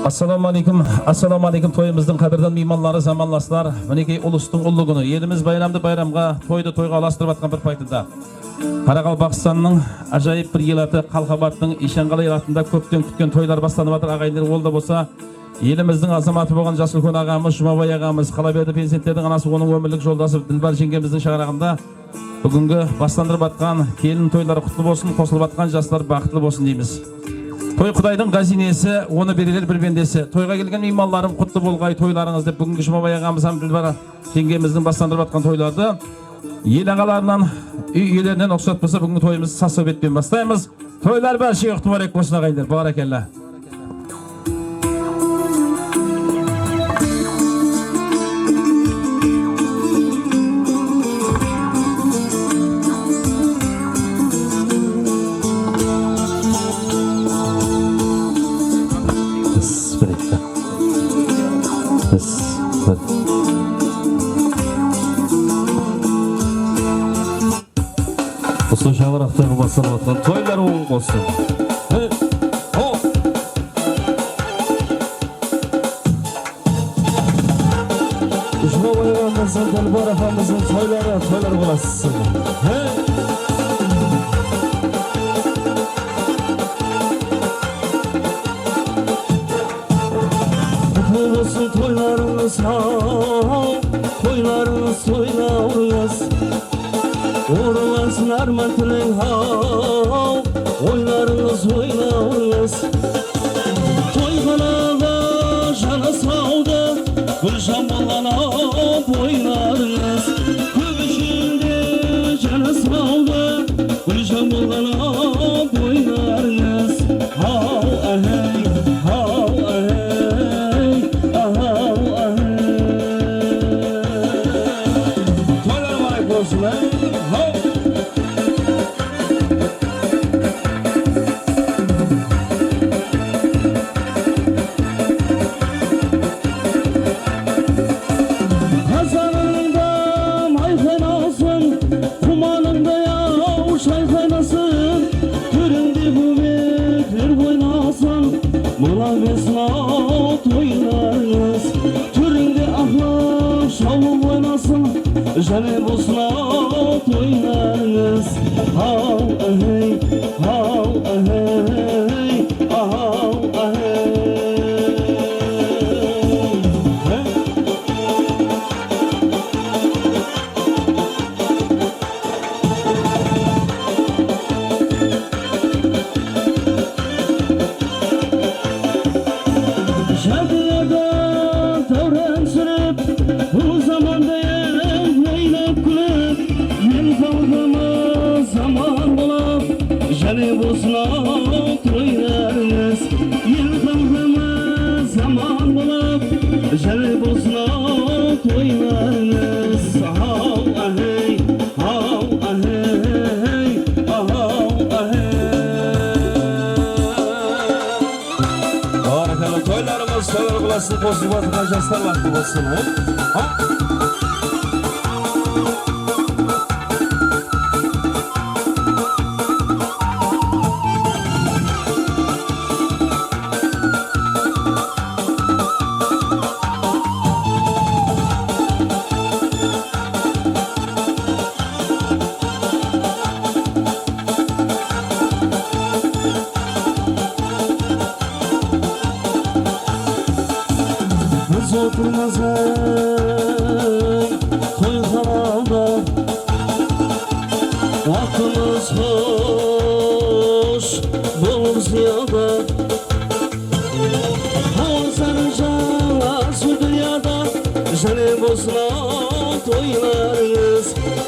Assalomu alaykum to'yimizning qadrdon mehmonlari, zamonlaslar. Miniki ulusning ulug' kuni. Elimiz bayramga, to'yga alashtirib atgan bir paytida. Qoraqalpog'istonning ajoyib bir yilati Qalqabatning Eshonqal'a yilatida ko'pdan kutgan to'ylar boshlanib atar. Ag'aylar bo'ldi bo'lsa, elimizning azamati bo'lgan Jasulxon og'amiz, Jumaboy og'amiz, Qalabeyda prezidentning anasi, onun o'mirlik yo'ldasi Dilbar jengemizning shaharag'ida bugungi boshlanib atgan kelin to'ylari qutlu bo'lsin, qo'shilib atgan yoshlar baxtli bo'lsin deymiz. Toy Xudayning gazinesi, onu biriler bir bendesi. Toyga kelgan mehmonlarim qutlu bo'lg'ay to'ylaringiz deb bugungi Jumaboy og'amiz ham Dilbar jengemizning boshlanib atgan to'ylarda ел ағаларынан үй иелерінен ұқсат болса, бүгінгі тойымызды сасып етпен бастаймыз. Тойлар бәр шей ұқтымарек болсын ағайындар. Баракелла. Осы шаңырақтағы басылып атқан тойлар оң болсын. Jumaboy og'amizning, Dilbar opamizning toylari bo'lasiz. Qutlu bo'lsin to'ylarimiz, to'ylarimiz to'ylarimiz. Uğurlansın arman tiling hav, oylarınız oynayınız. Toyxonada jana sağda, gulşan bolana boylarınız. Köp içinde jana sağda, gulşan bolana boylarınız. Hav ahey, hav ahey, ahav ahey. Toylar mübarek olsun ey. Jane bosna toynarınız. Hav ahey, hav ahey, ahav ahey. Şarkılardan tavran sürüp bu zamanda zaman bulup jane bosna toylarınız. Yel kavramı zaman bulup jane bosna toylarınız. Hav ahey, hav ahey, ahav ahey. Barakallah, toylarımız toylar kılasın, pozitif ajaslar vakti olsun. Oturmaz toyxonada, vaktimiz hoş bo'lib ziyoda. Hozir jana shu dunyoda, jane bo'lsin to'ylarimiz.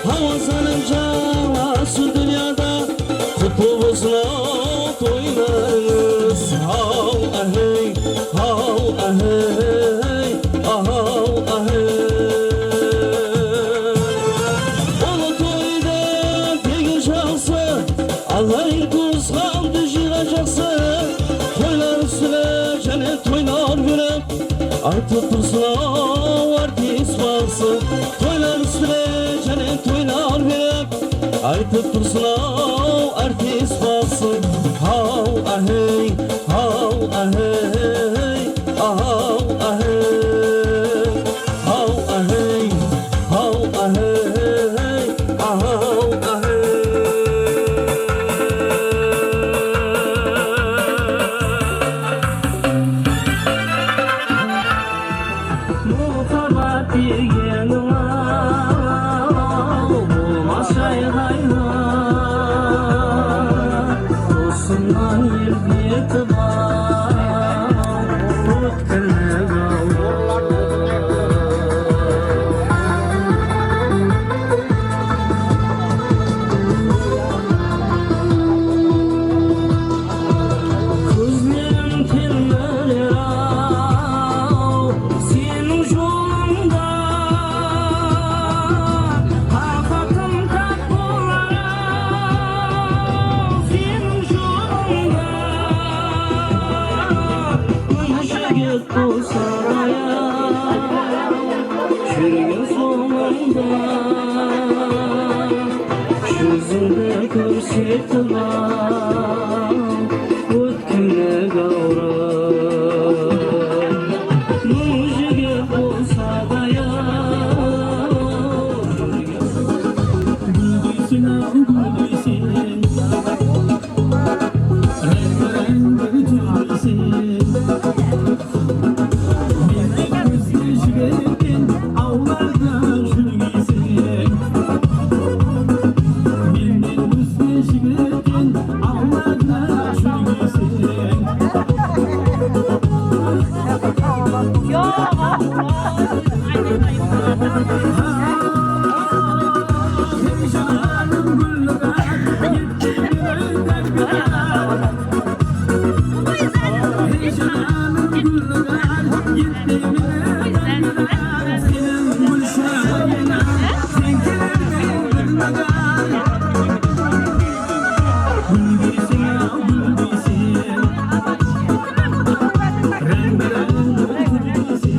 Hozir jana shu dunyoda, qutlu bo'lsin to'ylarimiz. Hav ahey, hav ahey, ahav ahey. Olu toyda tegin şahsı, Allah'ın kuzgan düşürecekse. Toylar üstüne jane toylar verip, artık dursun artist baksı. Toylar üstüne jane toylar verip, artık dursun artist baksı. Hav ahey, hav ahey, olsa da ya Çürüyen sonunda Yüzünde körsetilmem Ötküne kavram Müjde olsa da ya Güldüysün ah güldüysün Renk götürdüysün Bildik gözgüç verdin Avlarda şülgüysün Bildik gözgüç verdin Avlarda şülgüysün Heyecanım güller Yettiğine dergâr Heyecanım güller Yettiğine dergâr Senin gülşahına Senkilerden gülmegar Güldüysün ya güldüysün Renk götürdüysün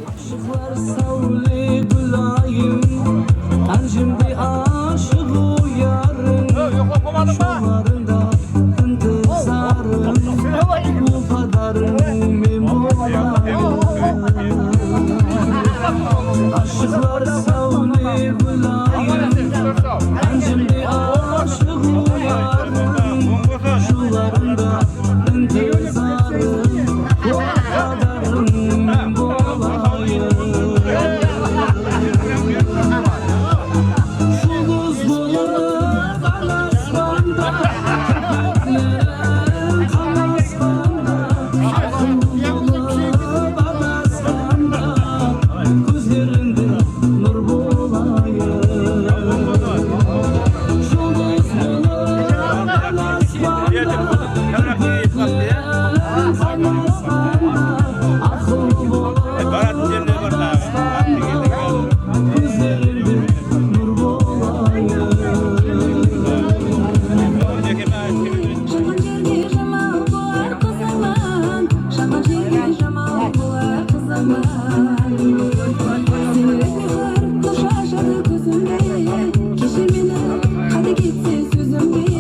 Aşıklar savli bulayım Ancimde aşık uyarım Şolarında intizarım Bu kadarım memolayım Aşıklar savli bulayım Ancimde aşık uyarım Şolarında intizarım Bu kadarım memolayım Şuluz bulup anasmanda Köpeklerim kanasmanda Bulup anasmanda Gözlerinde nur bulayım Şuluz bulup anasmanda Köpeklerim kanasmanda Akıl bulup Gözlerinde nur bulayım Şaman жерге жамал болар қызаман Сені хыр шашады көзімде Кешір мені қайда кетсе сөзімде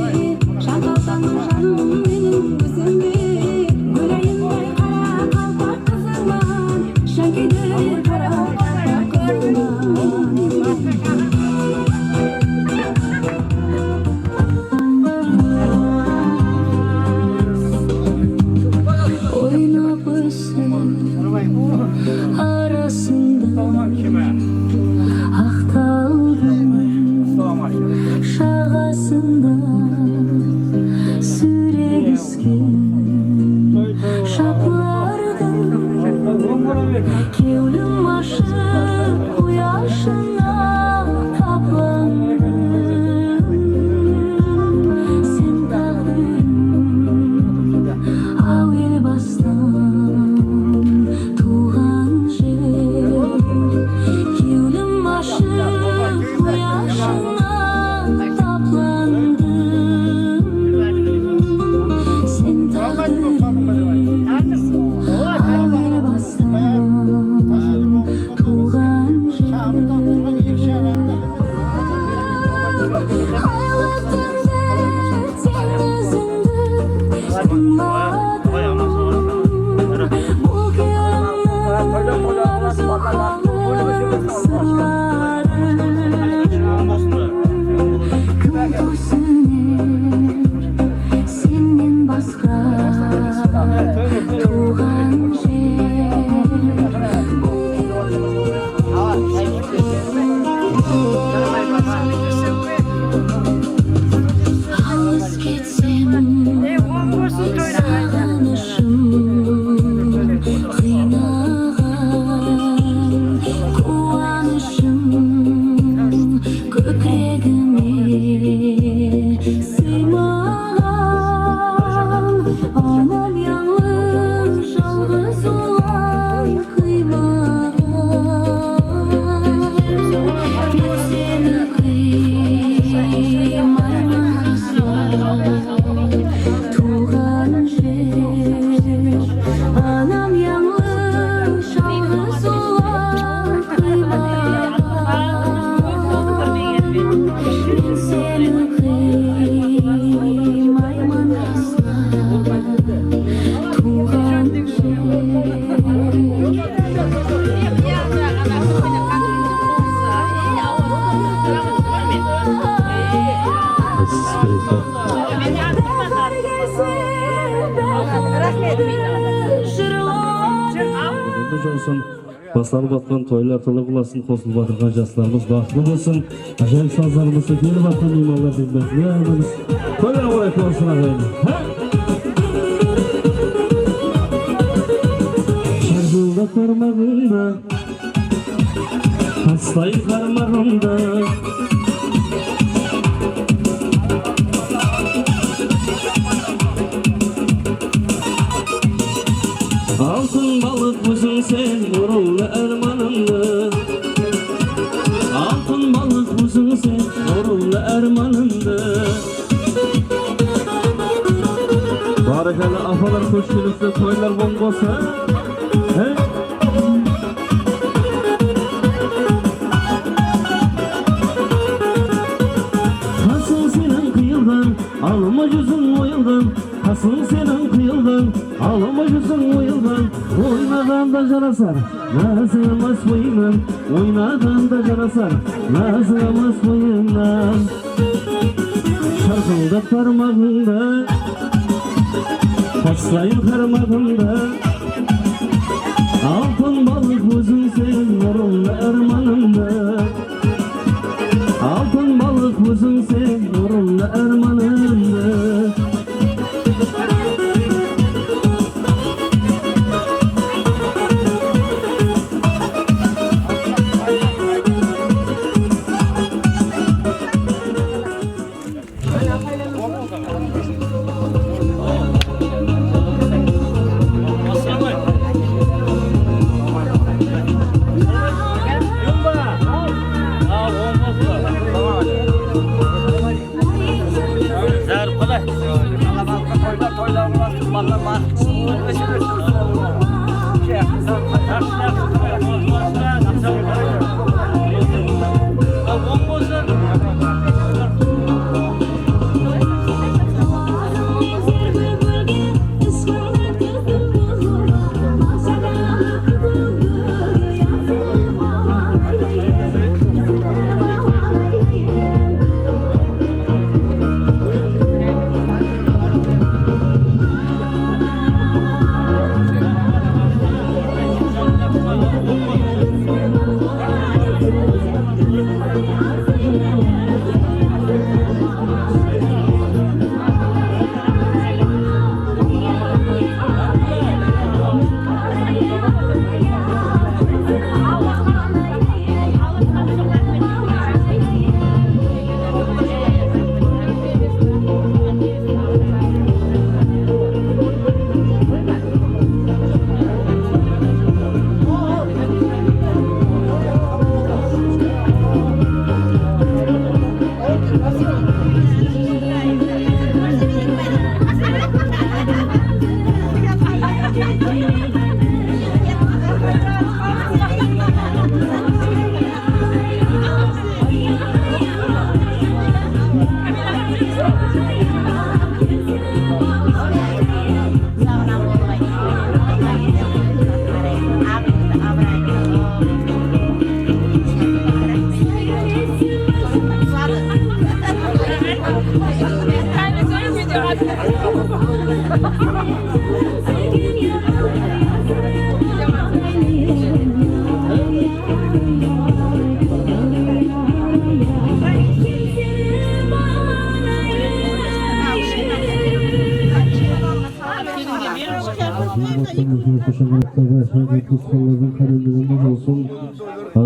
Шаңқалтаным жаным менің өзімде Көрейінбай қара қалпақ қызарман Шәңкеде қара қалпақ қызарман Oynap ışın arasında Aktaldım şağasında Sürek iskin şaplardım Kevlim aşık uyaşına kaplandım Sen tağdın Avil bastan tuğan jер Kevlim aşık uyaşına taplandım Sen tağdın Avil bastan tuğan jер Hayatımda sen özündü Bu gönlümün arzu kalır sırları olsun. Baslanıp atkan toylar tola bulasın, kosul batırgan jaslarımız baxtlı olsun. Acayip sazlarımızı gelip atkan imanlar hizmetli ayağımız. Toylar olarak olsun ağayını. Şarjılda parmağında, hastayı karmağımda. Altın balık mısın sen nurullu ermanımdı. Altın balık mısın sen nurullu ermanımdı. Barakallah afalar hoş gelirse toylar bombasa. He? Hasıl senin kıyıldan alma yüzün o yıldan. Hasıl senin kıyıldan alma yüzün o yıldan. Oynadan da canasar nazımaz boyundan. Oynadan da canasar nazımaz boyundan. Şarkılda parmağında, paslayın karmağında. Altın balık uzun senin nurullu ermanında. Altın balık uzun senin nurullu ermanında.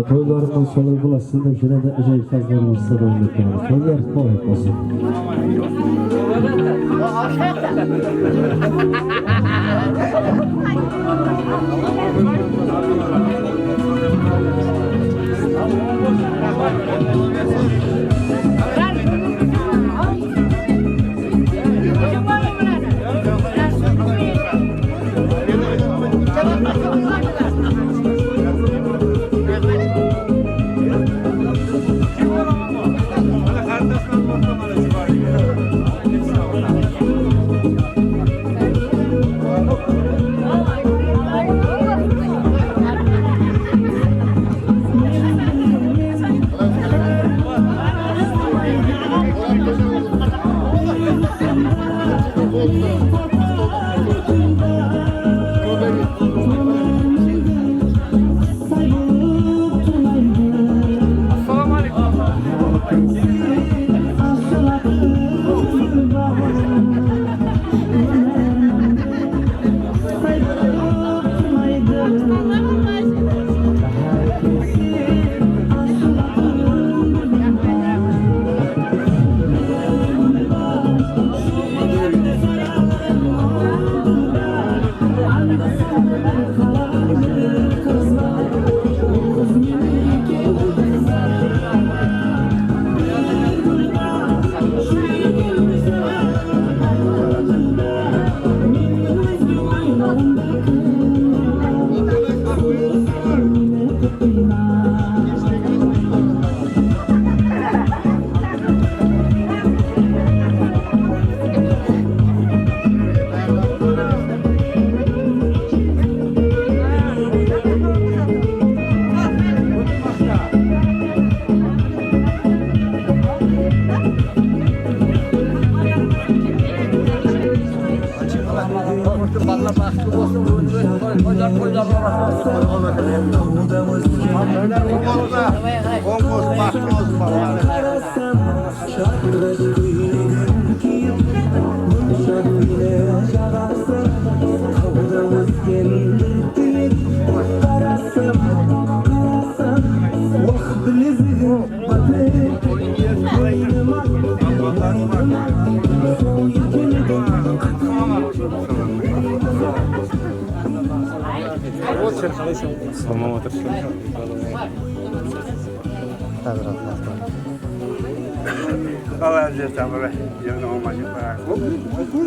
Toylarımız sonu bulasında şuna da acayip sazlarımızda da oynatıyoruz. Toylar kolay olsun.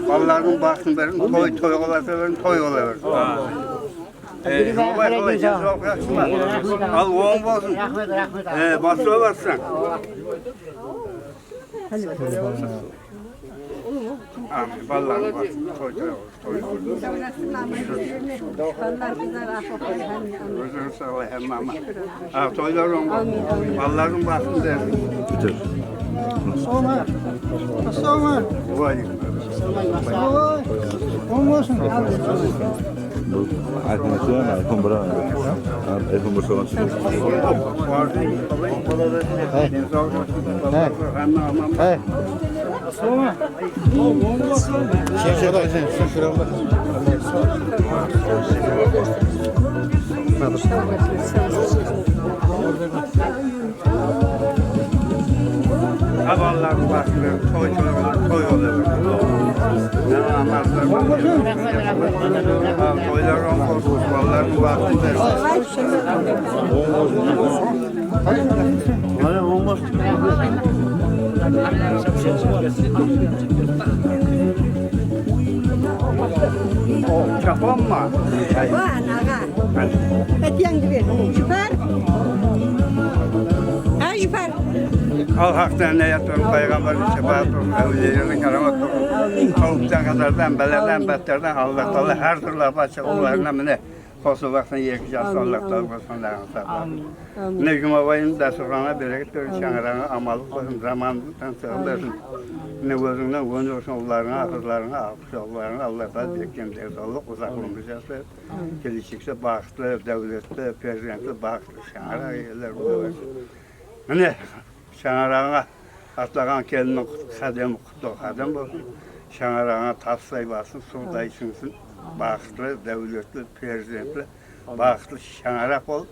Balların baksın verin, toy olarsa verin, toy olarsa verin. Babay kolay, sen soğuk yaksınlar. Al oğun olsun. Bası olarsın. Amin, balların baksın, toy olarsa. Özür sağ hem ama. Toylar olmaz. Balların baksın dersin. Bitir. Vay. Bu arkadaşlar iPhone bırak. iPhone bırak olan şey. Hey. Havallar bakıyor, toy oluyor. Ne anlarlar? Toylar olmaz, ballar bakıyor. Hayır olmaz. Çapon mu? Wah, naga. Petiang juga. Süper. Ha, süper. Al haktan ne yatırım, peygamberin şefaatın, evliyenin keramatın, kavuktan kadardan, belerden, betlerden Allah Teala her türlü apaçı oğullarına mı ne? Kosu vaktin yekeceğiz, Allah Teala kosun lağın Ne cumabayın dasturlarına bereket verin, şanlarına amalı koyun, zamandan sığındırsın. Ne gözünden göndersin oğullarına, kızlarına, akış oğullarına Allah Teala bekleyen devsallık, uzaklığın güzelse, gelişikse bağışlı, devletli, prezidentli, bağışlı şanlara yerler buluversin. Ne? Şanarağına atlagan kelinin kademi kutlu kadem olsun. Şanarağına taslay basın, surda içinsin. Bağışlı, devletli, prezidentli, bağışlı şanarak olup,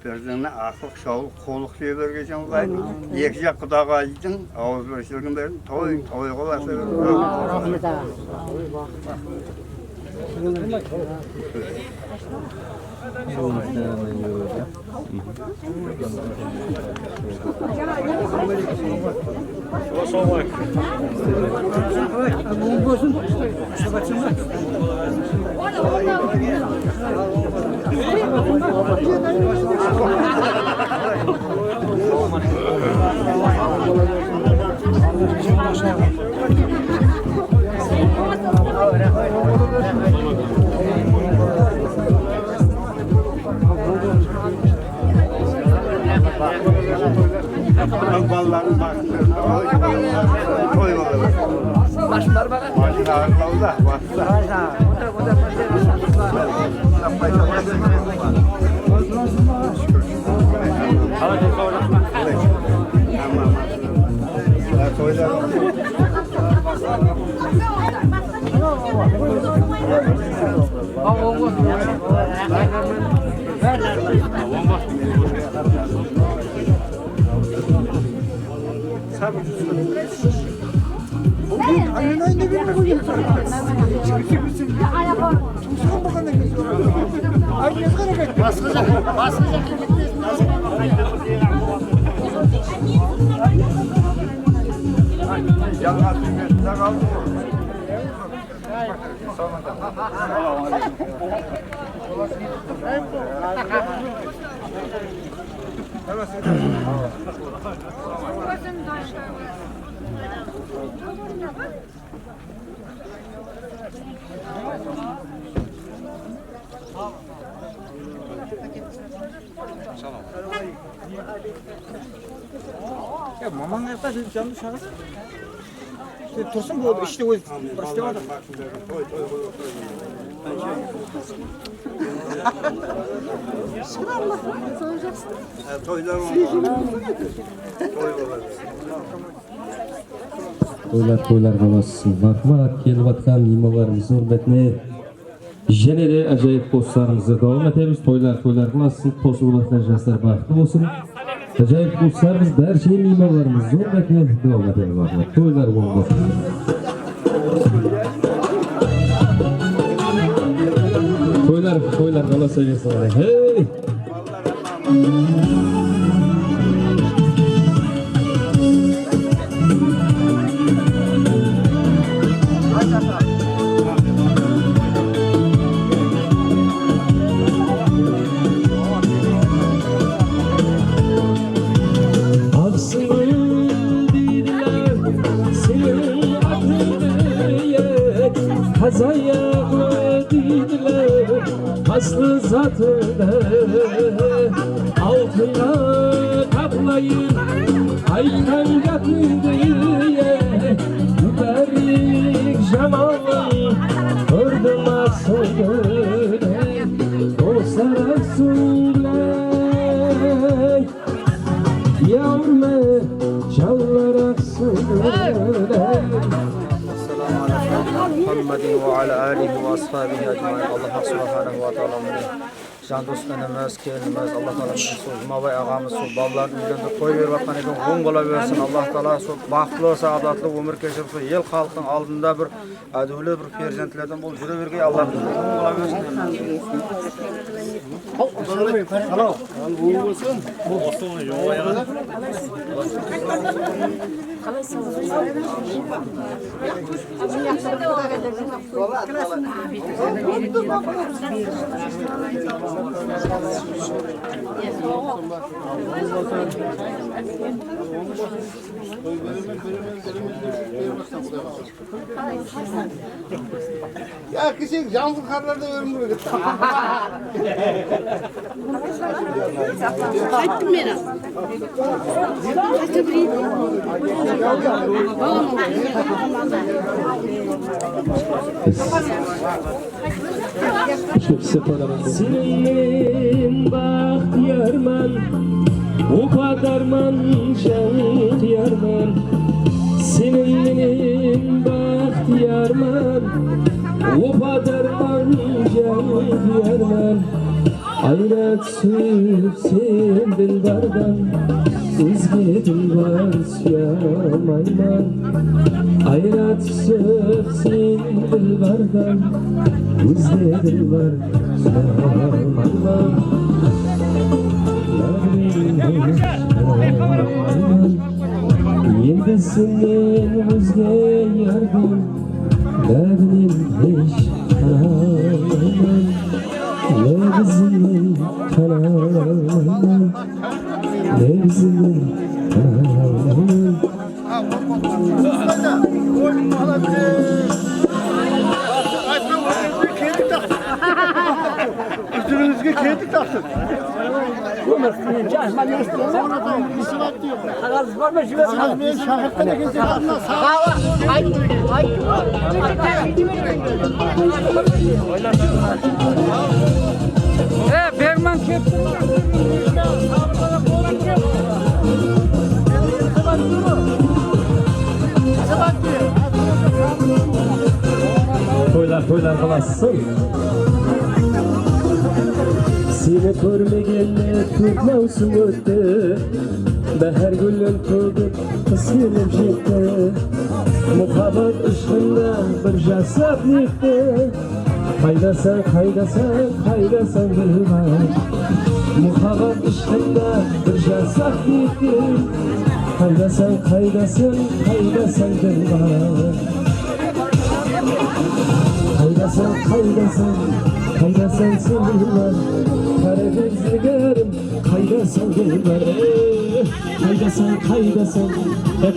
prezidentine akıllık, şoğluk, kulluk diye vergeceğim olaydı. Yekşe kudağa acıdın, ağız verişlerine verin, toy olarsa verin. Rahmet ağa. Balların baktığında toy oluyor. Maşın ağırlığında. Ya maman nerede canlı şahıs? İşte tursun bu işte o işte var. Toylar qalası bakmak kelib atgan mehmonlarimizni hurmatli jenere ajoyib postlarimizni davom etamiz. Toylar qalası postlar jaslar baxtli bo'lsin. Ajoyib postlarimiz barcha mehmonlarimizni hurmatli davom etamiz. Toylar bo'lmoqda. Toylar qalası sevgili. Hey! Hazayaklı dediler, aslı zatını altına kaplayın, aykan yakın diye mübarek cemalın gördüm asılını, dostlara söyle, yavrume çallara söyle. محمد وعلى آله وأصحابه أجمعين. الله سبحانه وتعالى can dostlarımız, kelimiz, Allah Teala sözüme ve ağamız sol balların üzerinde koy verip atkan edin, gün bola versin. Allah Teala sol baxtlı, saadatlı ömür geçirip sol el halkın aldında bir aduli bir perzentlerden bol jüre vergey Allah gün bola versin. Hello. Ya kişi cansız karlarda ölümlü gitti. Kaçtım ben. Kaçtım bir. Senin bahtiyarman, o kadarman şahtiyarman. Senin bahtiyarman, o kadarman şahtiyarman. Ayrat sen dilbardan, özge dilbar suyamayman. Ayrat sen dilbardan, özge dilbar suyamayman. Endi senden özge yardan, labnin hiç kanamayman. Nevzimin kanamayman, nevzimin kanamayman. Üstünüzge kedi taktın. Toylar kalasın. Seni görmegenle tutmavsın öttü. Bahar gülün tutup ısınıp жетті. Muhabbat ışkında bir jasap yekti. Haydasan gülmar. Muhabbat ışkında bir jasap yekti. Haydasan gülmar. Haydasan sevgilim, kara gözlülerim, haydasan gülmer.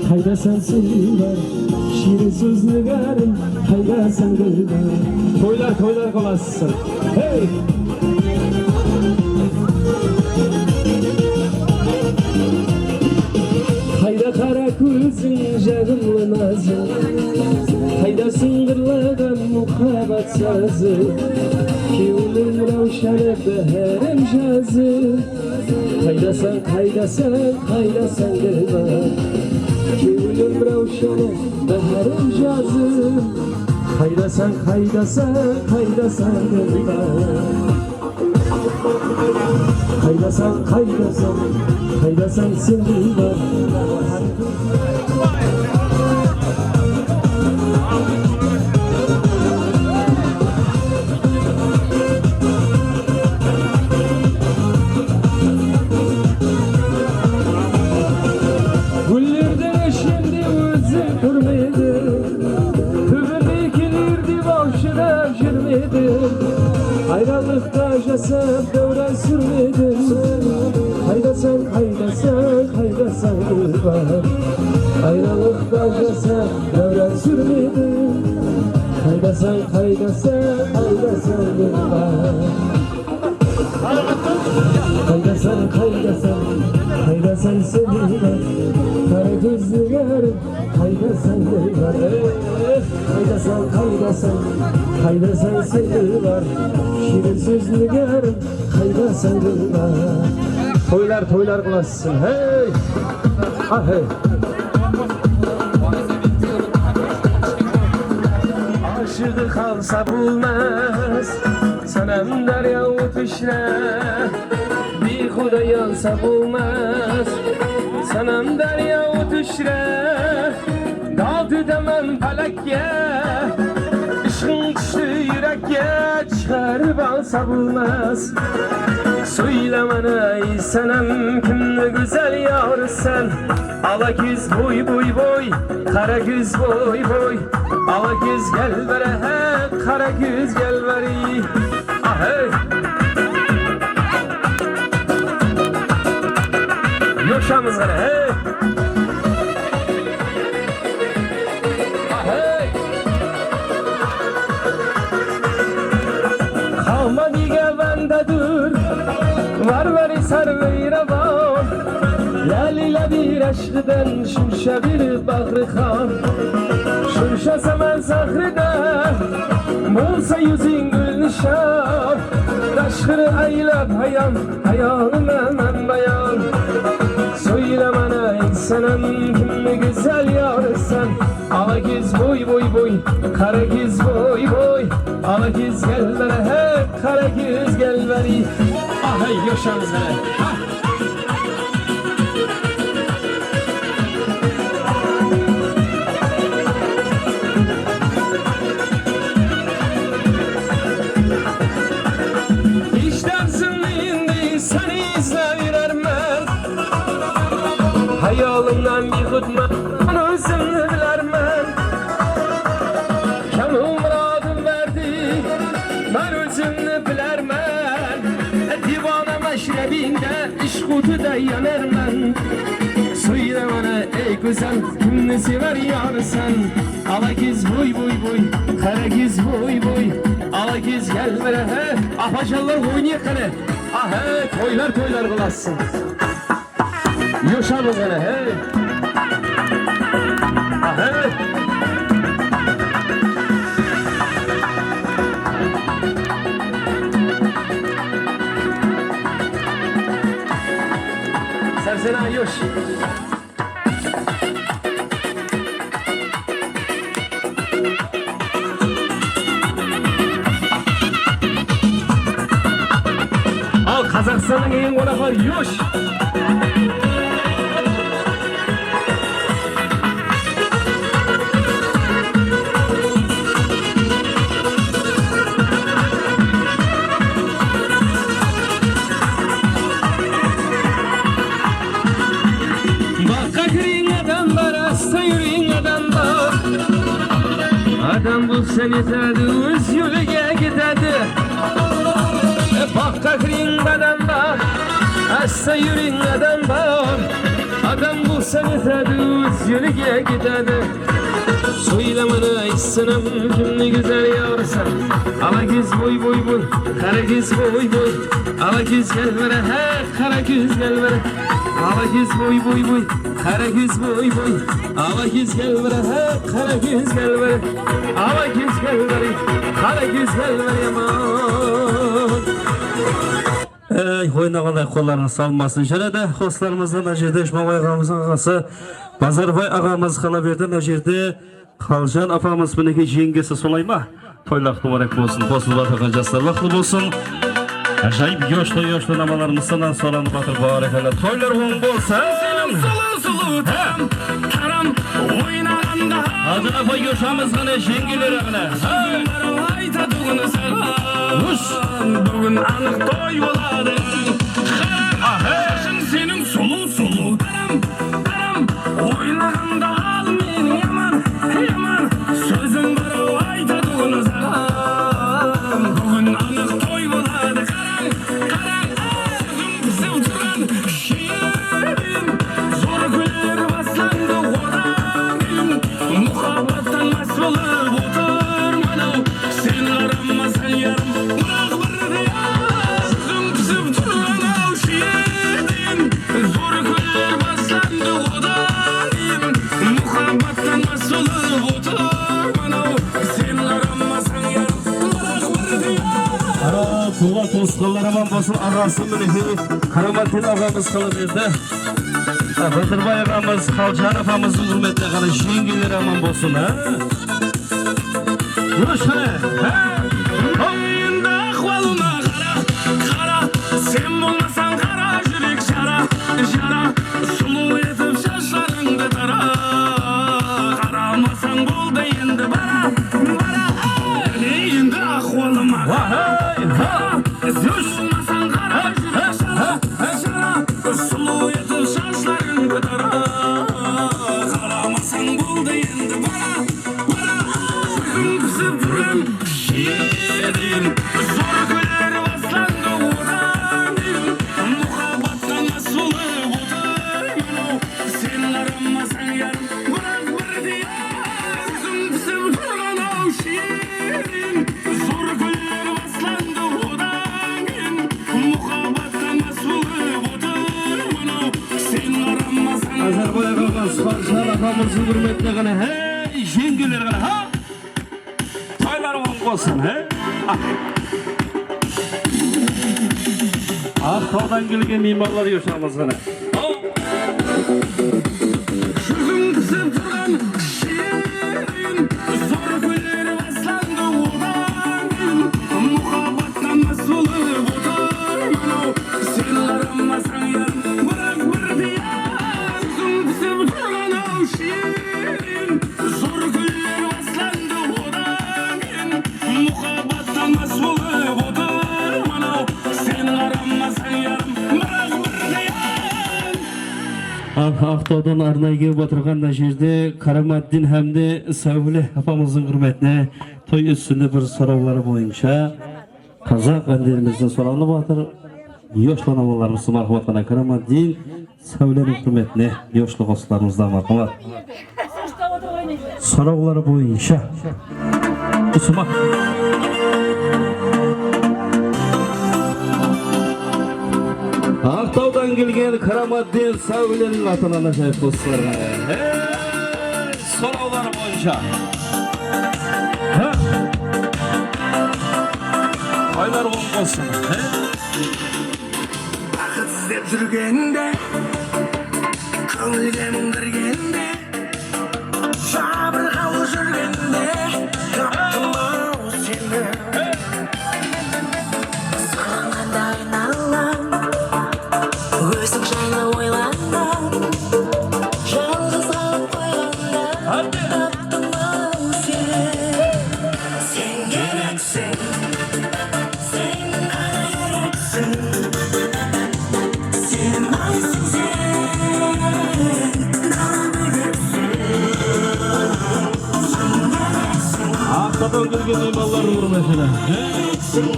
Haydasan sevgilim, şirin sözlülerim, haydasan gülmer. Toylar kalasın. Hey! Hayda kara kuzun, jağımlı nazın. Hayda sıngırladan muhabbat sazı. Kiyulun ravşanı beherem jazı. Haydasan gülmar. Kiyulun ravşanı beherem jazı. Haydasan gülmar. Haydasan sevgilim. Güllerden şimdi özü durmaydı. Tübürdekilerdi boşuna jirmedi. Ayrılıkta jasap devran sürmedi. Haydasan gülmar. Ayrılıkta jasap devran sürmedi. Haydasan gülmar. Haydasan sevgilim, kara gözlülerim, haydasan gülmar. Haydasan sevgilim, şirin sözlülerim, haydasan gülmar. Toylar kalasın, hey! Ah hey! Aşığı kalsa bulmaz, sanam derya utuşra. Bir huda yansa bulmaz, sanam derya utuşra. Daldı demem felakye, ışkın düştü yürekye. Çıkarıp alsa bulmaz. Söyle bana ey sanam, kimle güzel yarsan. Ala güz boy, kara güz boy. Ala güz gel bere, kara güz gel bere. Ah hey! Yoşamız gana hey! Ah hey! Kalma dige bende dur, var sarveyre var. Lalila bir aşkıdan şurşa bir bağrı kan. Şurşa semen sahrıda, bulsa yüzün gül nişan. Aşkını aylap hayalım hemen bayan. Söyle bana insanım, kimle güzel yarsan. Ala güz boy, kara güz boy. Ala güz gel bana, hep kara güz gel bana. Ah hey yaşamız bana. Hayalımdan bir hutma, özümü bilermem. Kamı muradım verdi, ben özümü bilermem. Divana meşrebinde, işkutu da yanarmem. Söyle bana ey ey güzel kimni sever yarsan ala kız boy boy boy kara kız boy boy ala kız gel bana he apaşallar oynayık hele ah he toylar kılarsın Yoşanın hele he ah he Sersena yoş. Al Kazakistan'ın en konağı yoş. Adam bu seni tadız yolga gitadi Bakka kiring adam var Assa yuring adam var Adam bu seni tadız yolga gitadi Söylemeni aytsanam kimni güzel yorsan Ala kız boy boy boy Kara kız boy boy Ala kız gel bana he kara kız gel bana Ala kız boy boy boy Kara kız boy boy Ala kız gel bana he kara kız gel bana Ala kız gel bana kara kız gel bana yaman Ey oynağanay kollarını salmasın şöyle de hostlarımızdan ajerde Şmabay ağamızın ağası Bazarbay ağamız Kalaberden ajerde Kalcan apamız buniki jengesi solayma toylaq mübarek bolsun posulu batırgan jastlar vaqtlı bolsun Ajayip yoşlu namalarımızdan solanı batır barakallah toylar on bolsun Sulu taram oynaganda Adına pay yoşamız gana jengileri gana aytadığını sana Bugün anıq toy oladı Senin sulu taram oynaganda al meni yaman Sözüm var aytadığını sana Bugün anıq toy oladı Karan sözüm kısıp turan şiirin Zor güler baslandı odanın Muhabbattan masbolu oturmanı Sen aramazsan yarım bırak bırdı ya Sözüm kısıp turan şiirin Zor güler baslandı odanın Muhabbattan masbolu oturmanı Sen aramazsan yarım bırak bırdı ya Ara tuğla tosqallar aman bolsun ağası müniki Karamattin ağamız Kalaberdi Batırбай ağamız Kalcan apamızın hürmetine qana jengiler aman bolsun ha Yürüş qana Oyunda ahvalına qara Sen bolmasan qara yürek jara Sulu etip şaşlarыңды tara Qaramasan boldu endi bara Endi ahvalıma Olmasan qara yürek jara Sulu etip şaşlarыңды tara Qaramasan boldu endi bara Sözüm kısıp turan şiirin Zor güler baslandı odanın Muhabbattan asılı oturmanı Sen aramazsan yarım bırak bir diye Sözüm kısıp turan şiirin Zor güler baslandı odanın Muhabbattan asılı oturmanı Sen aramazsan Azerbaycan ağamız Kalcan apamızın hürmetine qana hey jengiler qana ha Toylar on bolsun he Aqtaudan kelgan mehmonlar yoşamız qana Sözüm kısıp turan şiirin Zor güler baslandı odanın Muhabbattan masbolu oturmanı Sen aramazsan yarım bırak bir diye Sözüm kısıp turan şiirin Zor güler baslandı odanın Muhabbattan masbolu oturmanı Sen aramazsan yarım bırak bir diye Aqtaudan arnayga batırgan jerde Karamattin hamda Savli apamızın hürmetine toy üstünde bir sorovlari boyunca Kazak andirimizden soranı batır yoshlar analarımızı marhamatlarına Karamadin Savlenin hürmetine yoshlu dostlarımızdan marhamat. Soruları boyunca Usuma Aqtaudan kelgan Karamadin Savlenin atına şahit dostlarına. Soruları boyunca Aylar olsun. Izlep жүргенде көңілге мұң кіргенде жабырқау жүргенде таптым ау сені Сағынғанда айналам өзің жайлы ойланам жалғыз қалып қойғанда таптым ау сені сен керексің сен ғана керексің сен айсың сен ғана бөлексің сен керексің Aqtaudan kelgan mehmonlar hurmatine. сен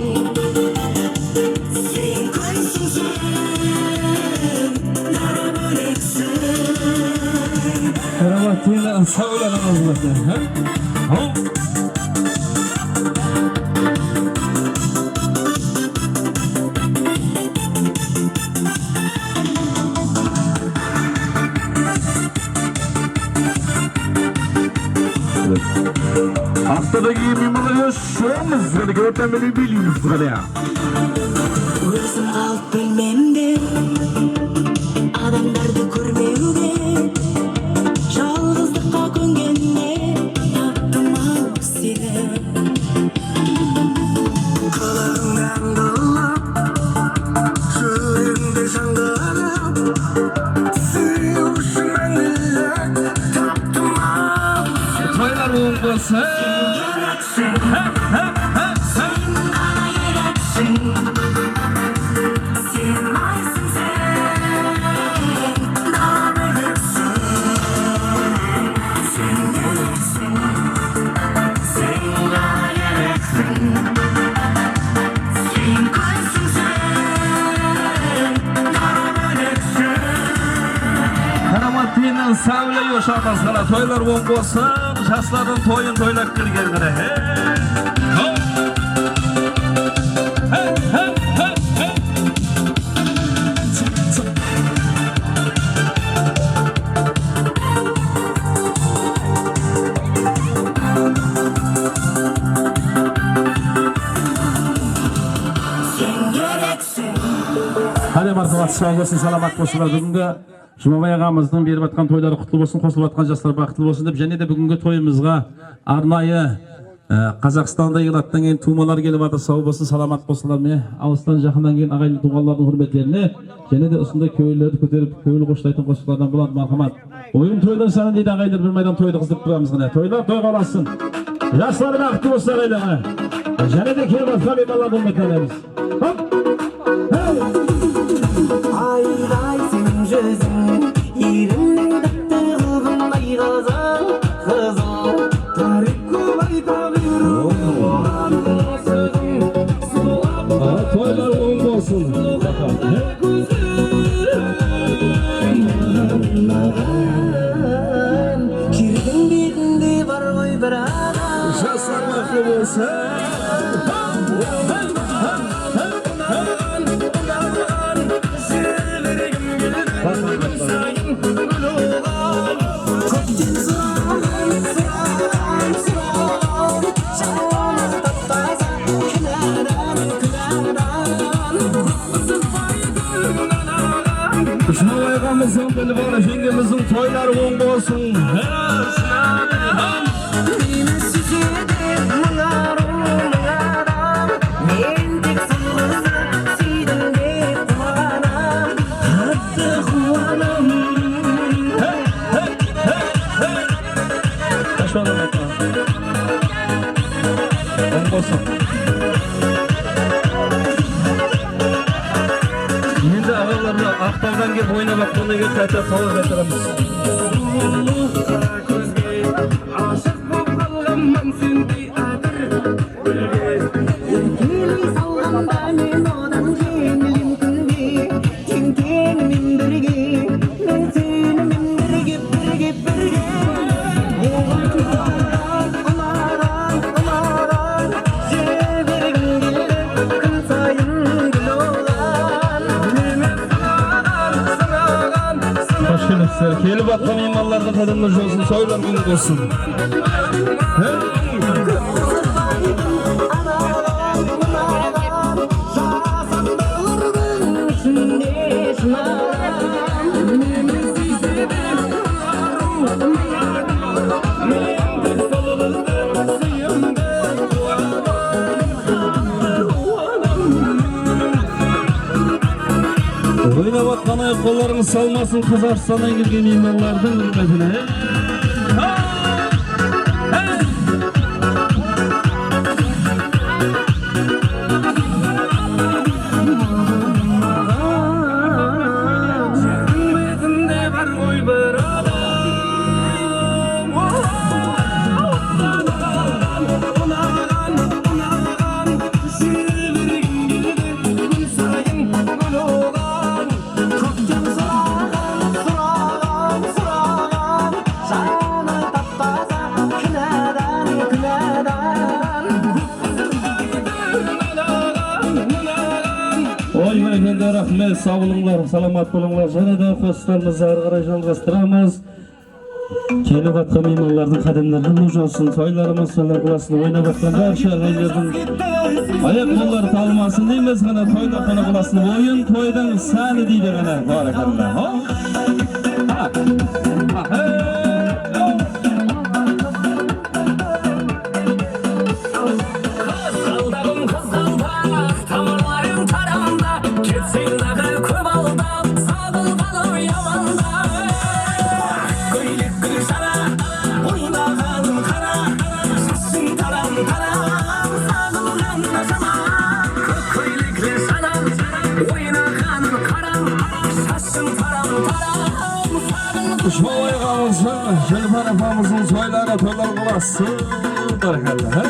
көйсің сен ғана бөлексің Karamadin Savlenin hürmetine. Haftadaki mimara yaşıyoruz. Hadi görtemeli biliyoruz. Hadi ya. өзім қалып білмемде адамдарды көрмеуге жалғыздыққа көнгенде таптым ау сені қылығыңнан қылып жүрегіңде жаңғырып сүю үшін мәңгілік таптым ау Toylar olmasın. сен ғана керексің сен айсың сен ғана бөлексің сен керексің сен ғана керексің сен көйсің сен ғана бөлексің Karamadin Savle yoşatmasına toylar olmasın. Şahsların toyun toylak kirgenlere. сен керексің Hadi marhamat, sağ olasın, salamat bolsunlar. Бүгінгі Жұмабай ағамыздың беріп атқан тойлары құтты болсын, қосылып атқан жастар бақытты болсын деп, және де бүгінгі тойымызға арнайы Қазақстанда елаттан кейін тумалар келіп жатыр. Сау болсын, саламат болсынlar. Міне алыстан жақыннан келген ағайын туғандардың құрметтеріне, және де осындай көйлерді көтеріп, көңіл қоштайтын қосылардан болады. Мархамат. Ойын тойлар саны дейді ағайлар, бір майдан тойды қыздырып тұрамыз ғана. Тойлар тойға оласын. Жастар бақытты болсын ағайларға. Және де келіп атқан меймандардың құрметтеріміз. Айдай сенің жүзің еріннің тәтті қылғандай қызыл қызыл тарих көп айта беру Toylar olmasın. Kirдің бетінде бар ғой бір адам Şahslar mutlu olsun. көптен сұраған жаным тап-таза кінәдан Жұмабай ағамыздың біліп ала жеңгеміздің toylары olmasın. мені сүйеді мың ару мың адам мен тек сұлуды сүйдім деп қуанам қатты қуанам Olmasın. Енді ағаларына Ақтаудан келіп ойнап атқанда келіп қайта сауал қайтарамыз. қара көзге ғашық болып қалғанмын сендей адыр гүлге еркелей салғанда мен одан жеңілем күнге meymanlarda kadınlar olsun, soylar günü olsun. Oynavatkanı kollarını salmasın Kazakistan'dan girgen imanlardan hürmetine. Rahmet, sağ olunlar, salamat olunlar. Jana da postlarımızı argara жалғастырамыз. Kelip atkan imanlardan kademlerden uç olsun. Toylarımız soylar kulasını oynap atkan barcha ağaylardan ayak kolları talmasın deymiz gana toyda konu kulasını oyun toydan sani deydi gana. Barakallah. Şoy kalsın, Şerifan Efamızın soyları toylar kulasın. Barakallah.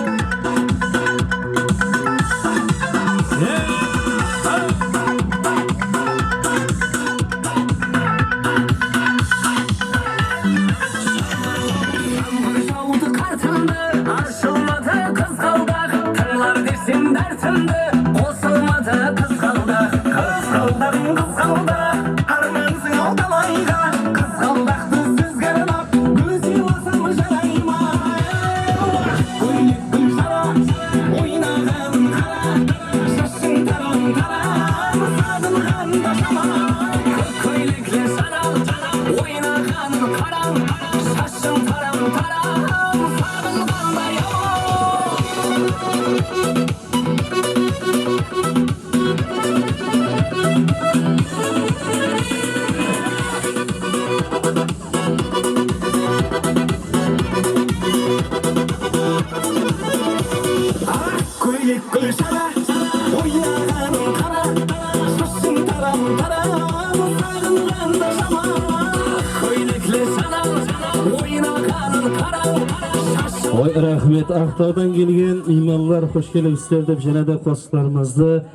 Oy rahmet, Aqtaudan gelgen imanlar hoş gelipsizler dep jana da postlarımızdı.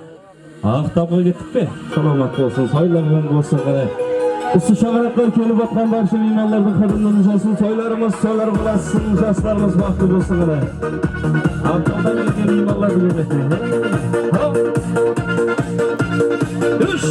Aqtauga gittik be. Salamat olsun, soylardan olsun qara. Usu şagaratlar kelip atkan barcha imanlardan kadınlarımız olsun, soylarımız soylar bulasın, yaşlarımız baxtli olsun qara. Aqtaudan gelgen imanlar hürmetine. Hop. Üç.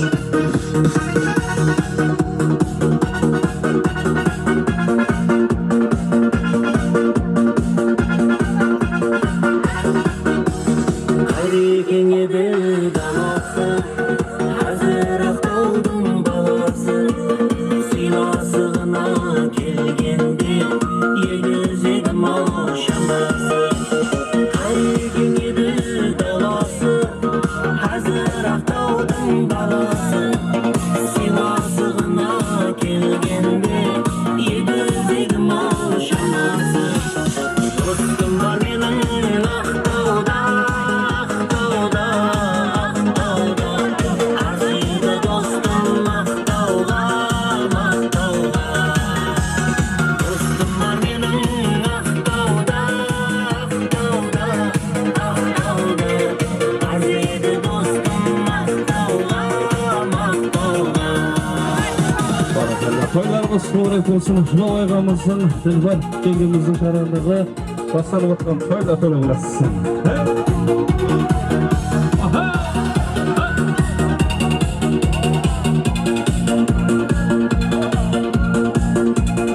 Toylarımız mübarek olsun. Şuna aygamızın, Dilbar yengemizin karanlığı basanıp atkan toyla toyla olasın.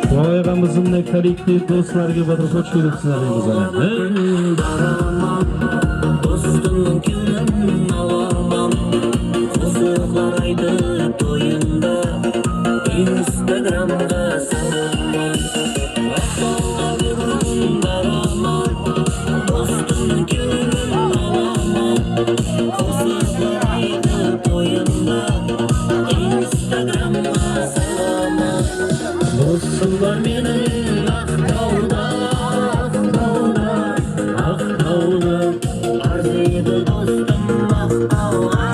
Şuna yana kollektiv do'stlarga bir hoş kelibsizlar deymiz ana. Dostumның күңелін аламам Қосылар айтып тойында Инстаграмға саламам Ақтауға көргін барамам Достумның күңелін аламам Қосылар айтып тойында Инстаграмға саламам Достым бар менің Ақтауда Арзиды достым Ақтауға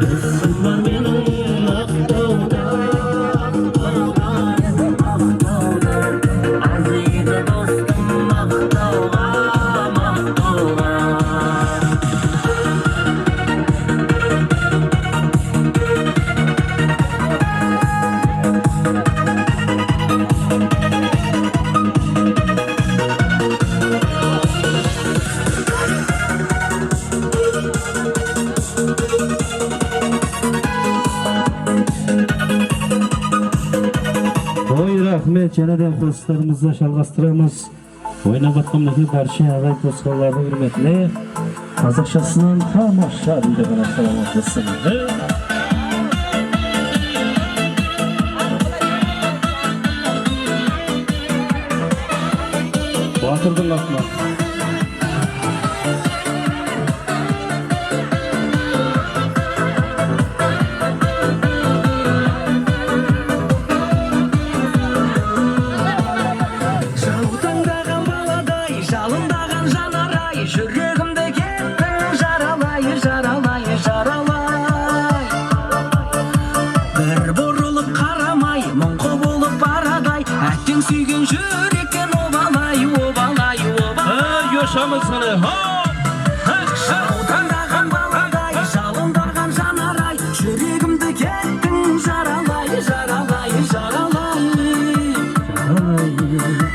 Достым бар менің Ақтауда Арзиды достым Ақтауға Rahmet, yeniden dostlarımızla жалғастырамыз. Ойнап атқандaki barcha ағай dostlarga hurmatli. Қазақшасынан тамаша deydi bana salamatlasın. Batırdın atma. Yaşamız sana ha. Жаутаңдаған баладай, жалындаған жанарай, жүрегімді кеттің жаралай, жаралай, жаралай.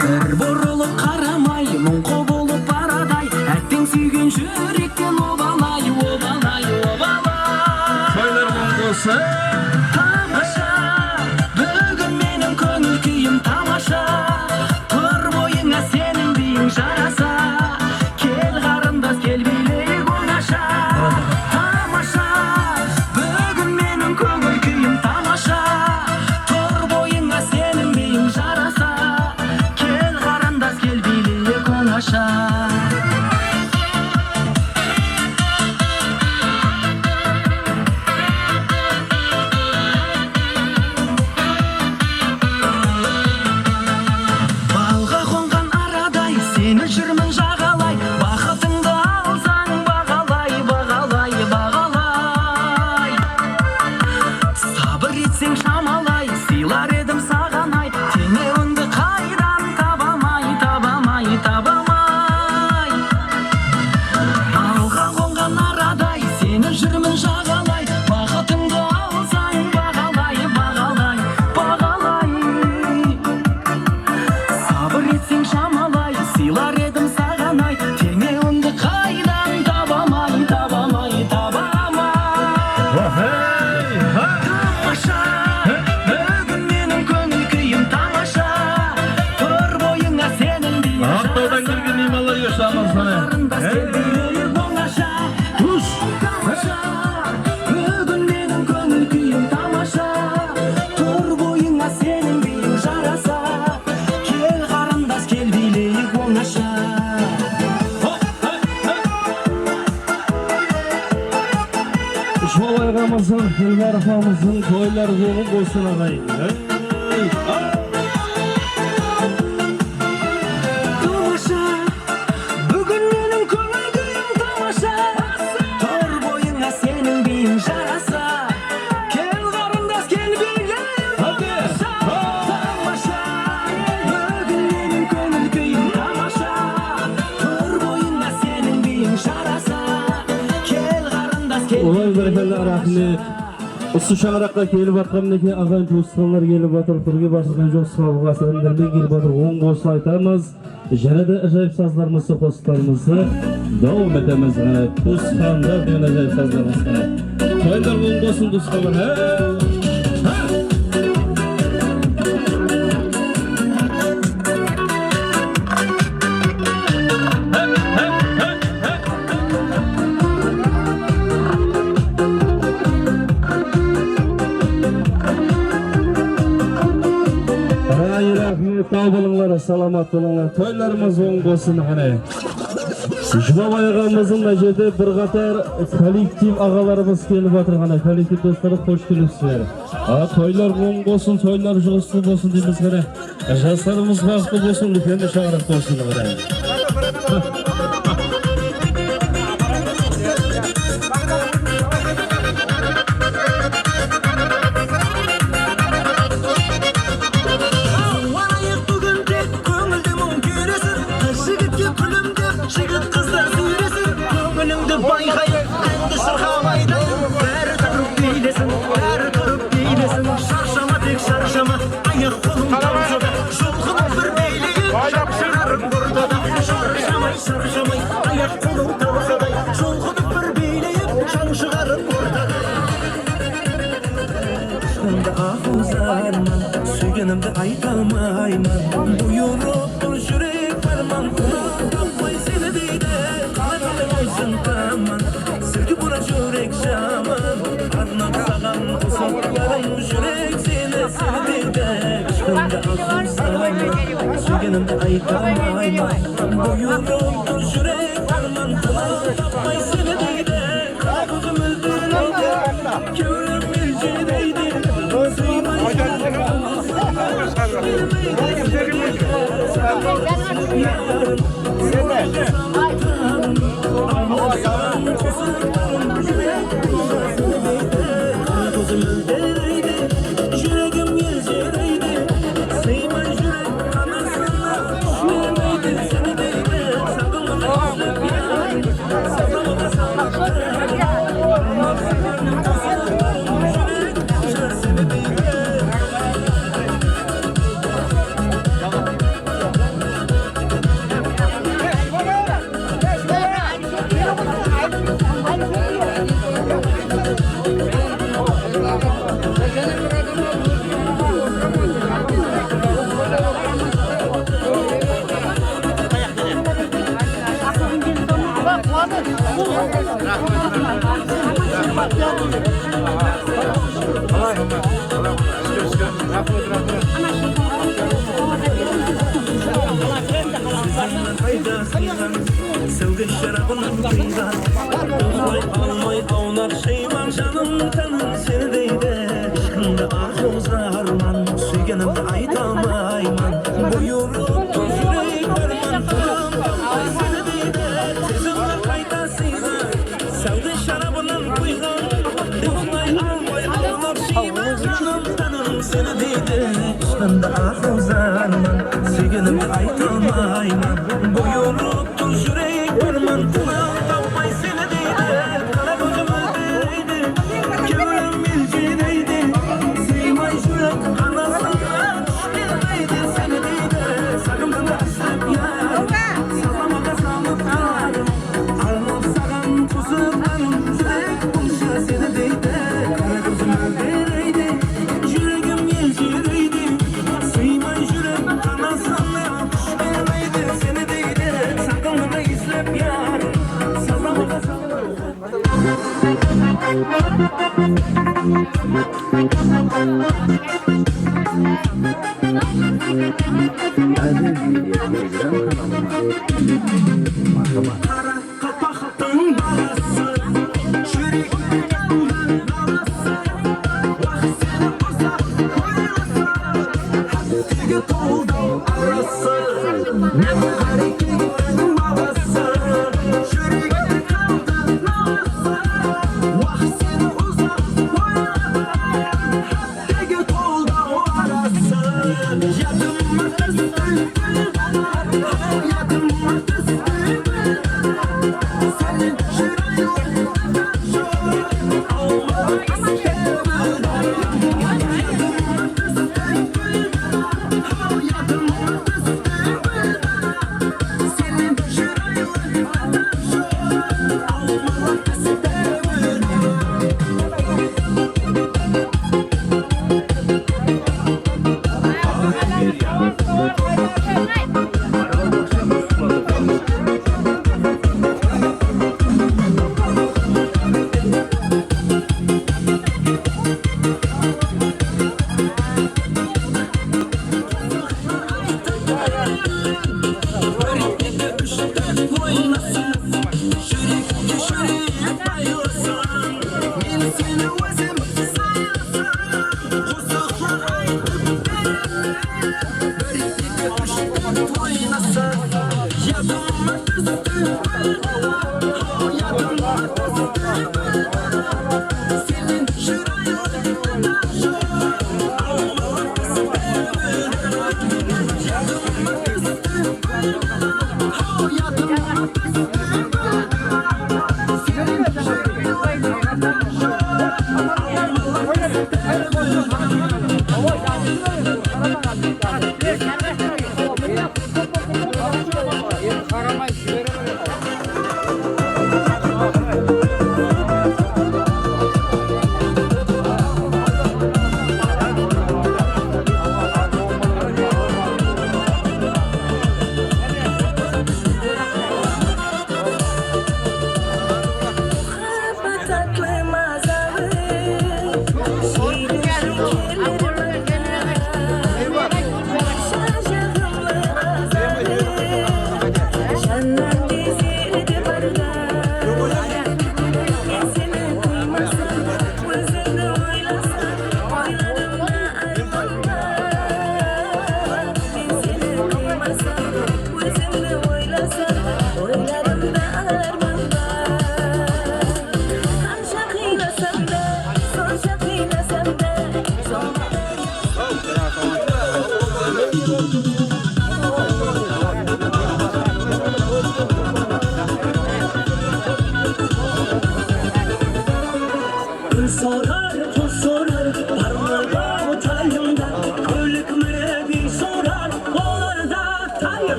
Бір бұрылып қарамай, мұңқы болып барадай, әттең сүйген жүректен обалай, обалай, обалай. Toylar болса, Тамаша, бүгін менің көңіл күйім тамаша, тұр бойыңа сенің биің жараса. Балға қонған арадай, сені жүрмін жағалай, бақытыңды алсаң бағалай, бағалай, бағалай. Сабыр етсең шамалай, сыйлар едім саған ай, теңеуіңді қайдан табамай, табамай, табамай. Балға қонған арадай, сені жүрмін жағалай, бақытыңды алсаң бағалай, бағалай, бағалай. Сабыр етсең шамалай, сыйлар едім саған ай, теңеуіңді қайдан табамай, табамай, табамай. Тамаша, бүгін менің көңіл күйім тамаша, тұр бойыңа сенің биің Ақтаудан келген ималар yaşamız sana. Қарындас келбейлі оңаша. Тамаша, бүгін менің көңіл күйім тамаша, тұр бойыңа сенің биің жараса. Кел қарындас кел билейік оңаша. Şol ayğamızın, Hilmar apamızın toylar zoğun bolsun ağay. Тамаша, бүгін менің көңіл күйім тамаша, тұр бойыңа сенің биің жараса. Кел қарындас кел билейік оңаша. Тамаша, бүгін менің көңіл күйім тамаша, тұр бойыңа сенің биің жараса. Кел қарындас кел Olay bereketli rahmet. Usu şağırakta kelip atkamdaki ağay dostlarlar gelip atır. Kırgı basırken çok sağlığa sevindirmeyi gelip atır. 10 bolsa aytamız. Jene de acayip sazlarımızı, postlarımızı devam etemiz. Tuzkanlar diyen acayip sazlarımızı. Toylar 10 bolsun Tuzkanlar. Rahmet, sağ olunlar, salamat olunlar. Toylarımız oң bolsun hani. Жұбап ағамыздың мына жерде бір қатар коллектив ағаларымыз келіп жатыр ғана. Коллектив достары қош келіпсіздер. Тойлар оң болсын, тойлар жұғысты болсын дейміз ғана. Жастарымыз бақытты болсын, үлкенді шағырақ болсын ғана. Suyganımda aytalmayman Buyurup dur yürek varman Tapmay seni deyde Kalbimde olsun kaman Sırgı bura yürek şaman Arnak sağan kusaklarım Yürek seni deyde Kışkımda aklım sayman Suyganımda aytalmayman Buyurup dur yürek varman Tapmay seni deyde Kalbim öldürüldü Körüm ilcideydi Sevgi şarabının kıyıdan Almay avlar şeyman canım tanım seni deyde Aşkında arzuza harman Suyganımda aytamayman Buyurup dur yürek verman Tanım seni deyde Tezimler kaytasıyla Sevgi şarabının kıyıdan Almay avlar şeyman canım tanım seni deyde Aşkında arzuza harman Suyganımda aytamayman Buyurup dur yürek verman Tapmay seni deyde Kara gözüm öldüreydi Körüm ilcideydi Seymay yürek anasından Bilmeydi seni deyde Sakımda islep yarım Sallamaga salıp yarım Almam sağan tuzuklarım Yürek buluşa seni deyde Kara gözüm öldüreydi Yüreğim ilcideydi Seymay yürek anasından Bilmeydi seni deyde Sakımda islep yarım Sallamaga Kara kapaktın balası Çürük yağmur havası Vaksini uzak oynasa Hakkı doldu arası Ne bu hareketin havası Çürük kaldı havası Vaksini uzak oynasa Hakkı doldu arası Yadım mıkız bülbülden Yadım mıkız bülbülden Senin şuraylarından şöyle Olmak istemeden Yadım mıkız bülbülden Yadım mıkız bülbülden Senin şuraylarından şöyle Olmak istemeden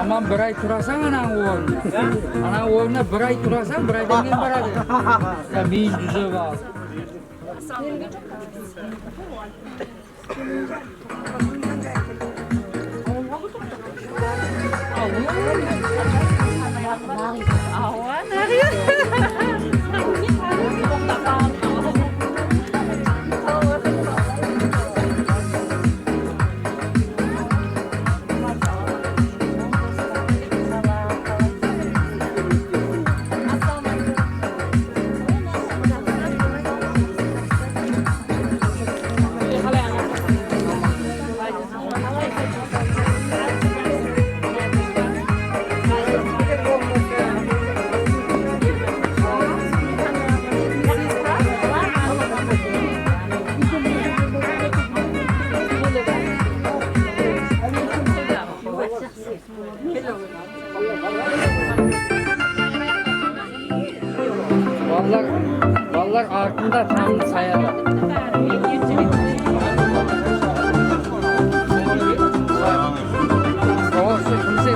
Aman bir ay turasan anan oğlun. Anan oğluna bir ay turasan bir aydan keyin baradi. Ya men düze var. артында там саябақ. Осы күнде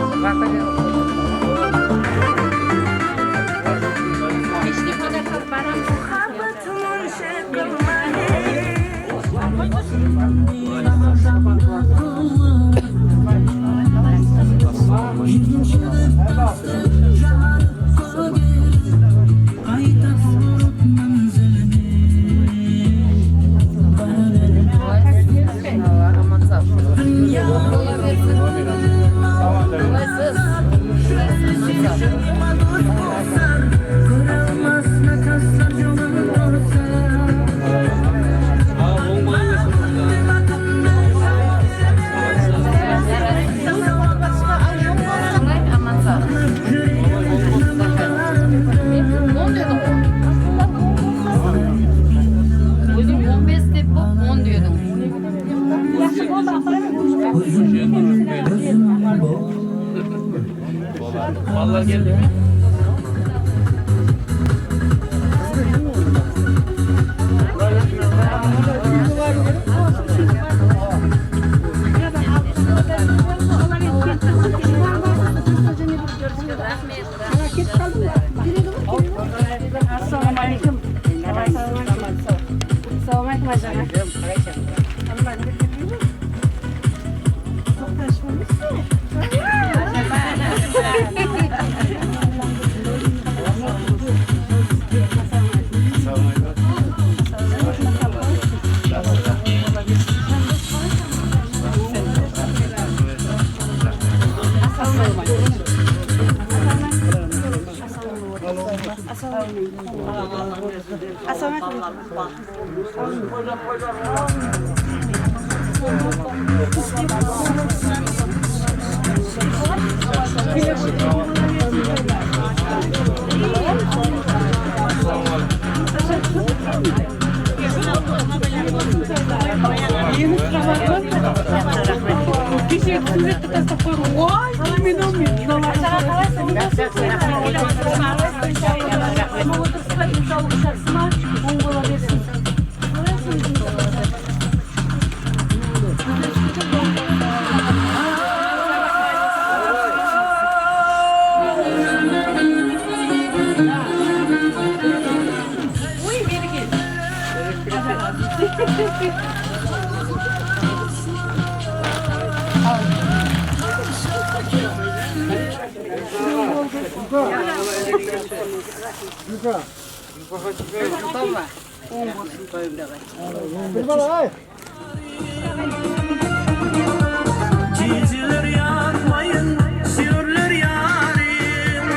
Ciziler yanmayın, sürler yarim.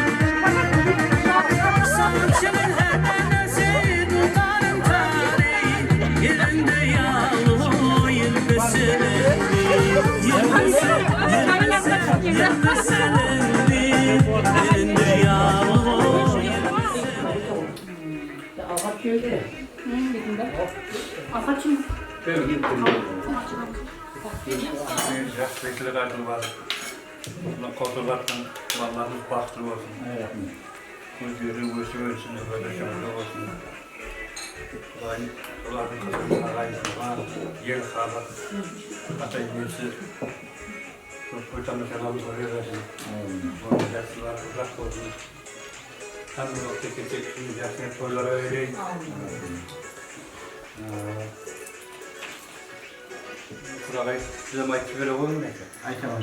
Sanatçının her tanesi dudağın tarihi. Yerinde yağlı, yerinde selendi. Yerinde selendi, yerinde yağlı. Bekle kartım var. Kontrolattan mallarımız bastırı olsun. Gözleri göğsü ölsün, böyle şarkı olsun. Doların kazanına kayısına, yer sağlık, atay neyse. Hocamın selamı soruyor versin. Bu dersler uzak olsun. Hem de o tek tek şimdi dersine soruları öğreyin. Burayı size maçı böyle olur mu? Aytamam.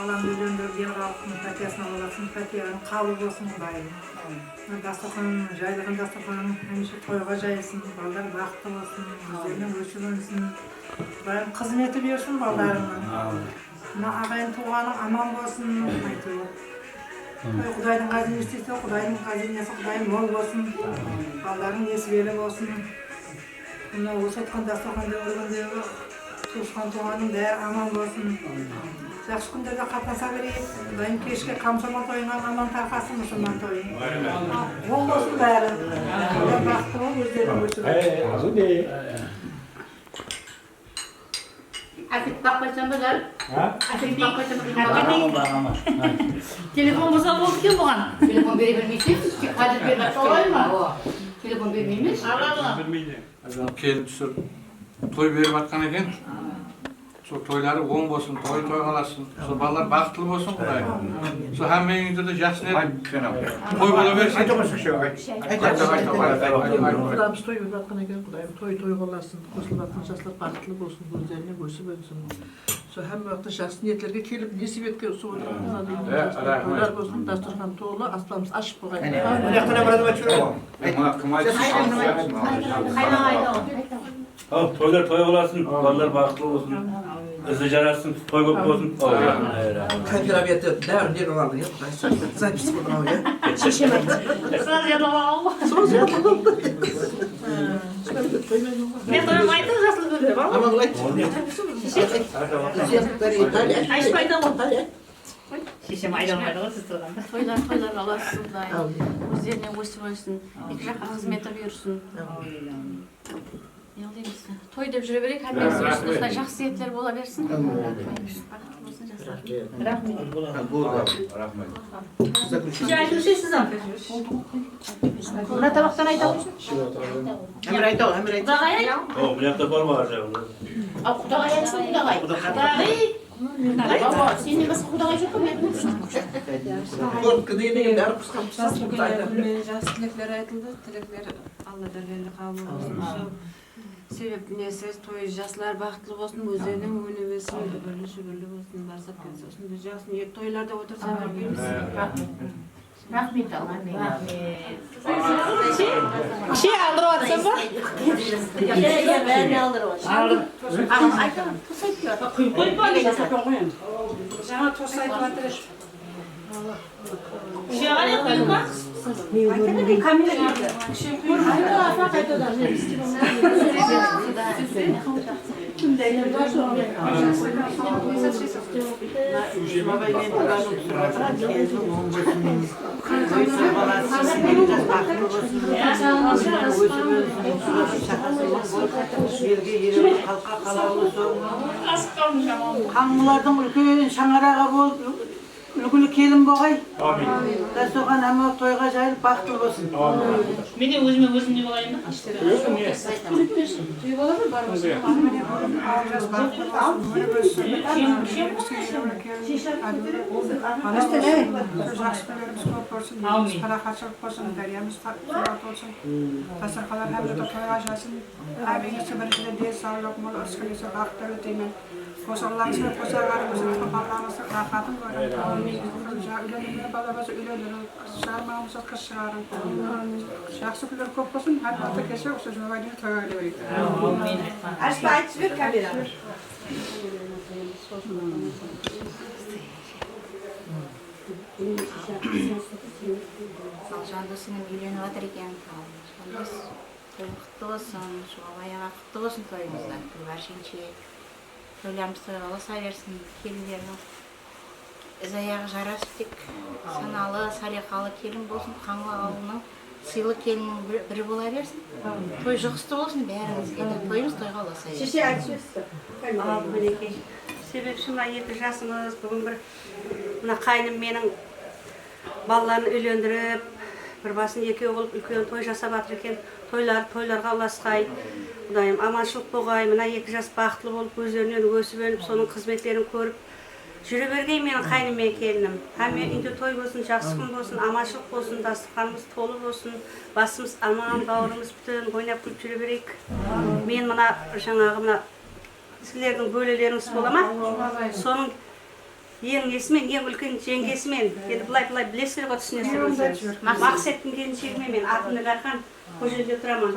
Alam bilendir diye kalkın, patyasına olasın, patyanın kalı olsun dayım. Dastakhanın, jaylığın dastakhanın hemşe toyga jaysın, ballar baktı olsun, üzerine göçülünsün. Dayım kızmeti versin ballarına. Ağayın tuğanın aman olsun, aytıyor. Kudayın hazinesi ise Kudayın hazinesi Kudayın bol olsun. Balların esveli olsun. Buna o satkan dastakhan devrilgan diye tuşkan tuğanın değer aman olsun. Yaxşı günlerde katnasa vereyim. Dayım keşke kamsama toyundan aman tarkasın musulman toyun. Bol olsun bari. Baktım o gözlerim göçürüm. Akit bakmaysan da gel. Akit bakmaysan da telefon bulsa oldu ki bana. Telefon verebilmeysin. Hadi bir dakika olay mı? Telefon vermeymiş. Kelip düşür. Toy berip atkan eken. Şu toylary oň bolsun, toy galasın. Şu ballar baktılı bolsun Hudaý. Şu hemmeňizde de jaş net toy bola bersin. Kudamız toy verip atkan eken Kudayım toy olasın, kosulup atkan jaslar baktılı bolsun, gözlerine göğsü bölsün. Şu hem vaqtda şahs niyetlerge kelip nesip etken su toylar bolsun, dasturxan to'la, aslamız açıp qo'ygan. Toylar toy olasın, ballar bakılı olsun. Hızlı jarasın, toy köp bolsun. Kongrabiyeti der diye olandı ya. Zapis qo'ygan ya. Saz yadalı. So'z yadalı. Ne toyum aytdı jaslı görüyor. Ama olay. Ayş bayda oldu. Şişe maydanlarda siz turganda. Toylar alasın Hudaýym. Özlerine göğsü bölsün. İki jakka hyzmete buyursun. Ne diyeyim size? Toy dep jüre berek, hemmeňiz üstünüzde şahsiyetler bola bersin. Bakıtlı bolsun jaslar. Şahit siz am. Buna tabaktan aytalım. Hem aytal. Dagay. O, bu ýakda bar bar jagda. Dagay açsın dagay. Dagay. Baba, seni nasıl Hudaý jokum etmişsin? Jastilekler aytıldı, tilekler Allah'dan belli kabul bolsun. Sebep nesi toy jaslar bakıtlı bolsun, özlerine öňe bersin, şükürlü bolsun, barsak kelсе olsun. Jas niyet toylarda otursa berýärmiz. Rahmet Allah. Şey aldırıp atsa bu? Ben ne aldırıp atsa? Ama aytalım, tosayt diyor. Koy bana jasapın. Jana tosayt atırış. Şey var ya koyma. Kamera geldi. Hayır, afak aytadan. Kanlılardan ülkenin şangarağa bol, ülkülü kelin boğay. Amin. Da soğan ama toyga jayılıp baktı olsun. Ben de özüme diye olayım da. Toy bola mı bar bolsun? Amin. Paraxatçılık olsun, deriyemiz surat olsun. Tasarkalar hem de toyga jaysın. Abinizi birlikte diye sağlık mol, ıskılıysa baktırı demin. Kosallarsa kosallarımızın kapanlarımızı rahatın var. Ülenimleri balabası ülenir. Şarmağımıza kız çıkarın. Şahsı güler köp olsun. Her hafta kese yoksa cümleyle toyga verin. Amin. Aşkı açı bir kamera. Jandosuyň üýlenip atar eken. Toy kutlu bolsun, şu ayağa kutlu bolsun toyumuzda. Barşinçe toylarymyz toyga bolsa bersin. Kelinlerimiz öz ayağı jaraşyk, sanaly, sarikaly kelin bolsun. Kanlı alynyň syly keliniň biri bola bersin. Toy jogusty bolsun bäriňizge. Toyumuz toyga bolsa bersin. Şişe açıyorsun. Sebep şuna 7 yaşımız, bugün bir mına kaynım menin ballarını öylendürüp, bir basın eki olup ülkeyen toy jasap atır eken, toylarga ulaşkay. Hudaýym amançylyk boğay, mına 2 jas bakıtlı bolup, gözlerinden gösüp önüp, sonun hizmetlerini görüp, jüre bergey menin kaynım men kelinim. Hem indi toy bolsun, jakşı gün bolsun, amançylyk bolsun, dasturxanymız tolu bolsun, basymız aman, bawrymız bütün oýnap gülüp jüre berek. Men mına şaňagy mına sizlerden böleleriniz bolama. Sonun ýeň esmen, ýeň ulkan jengesimen, endi bulay bilesler wat düşünesiniz. Maksatym gelinçegime men atymda garkan koşunca oturaman.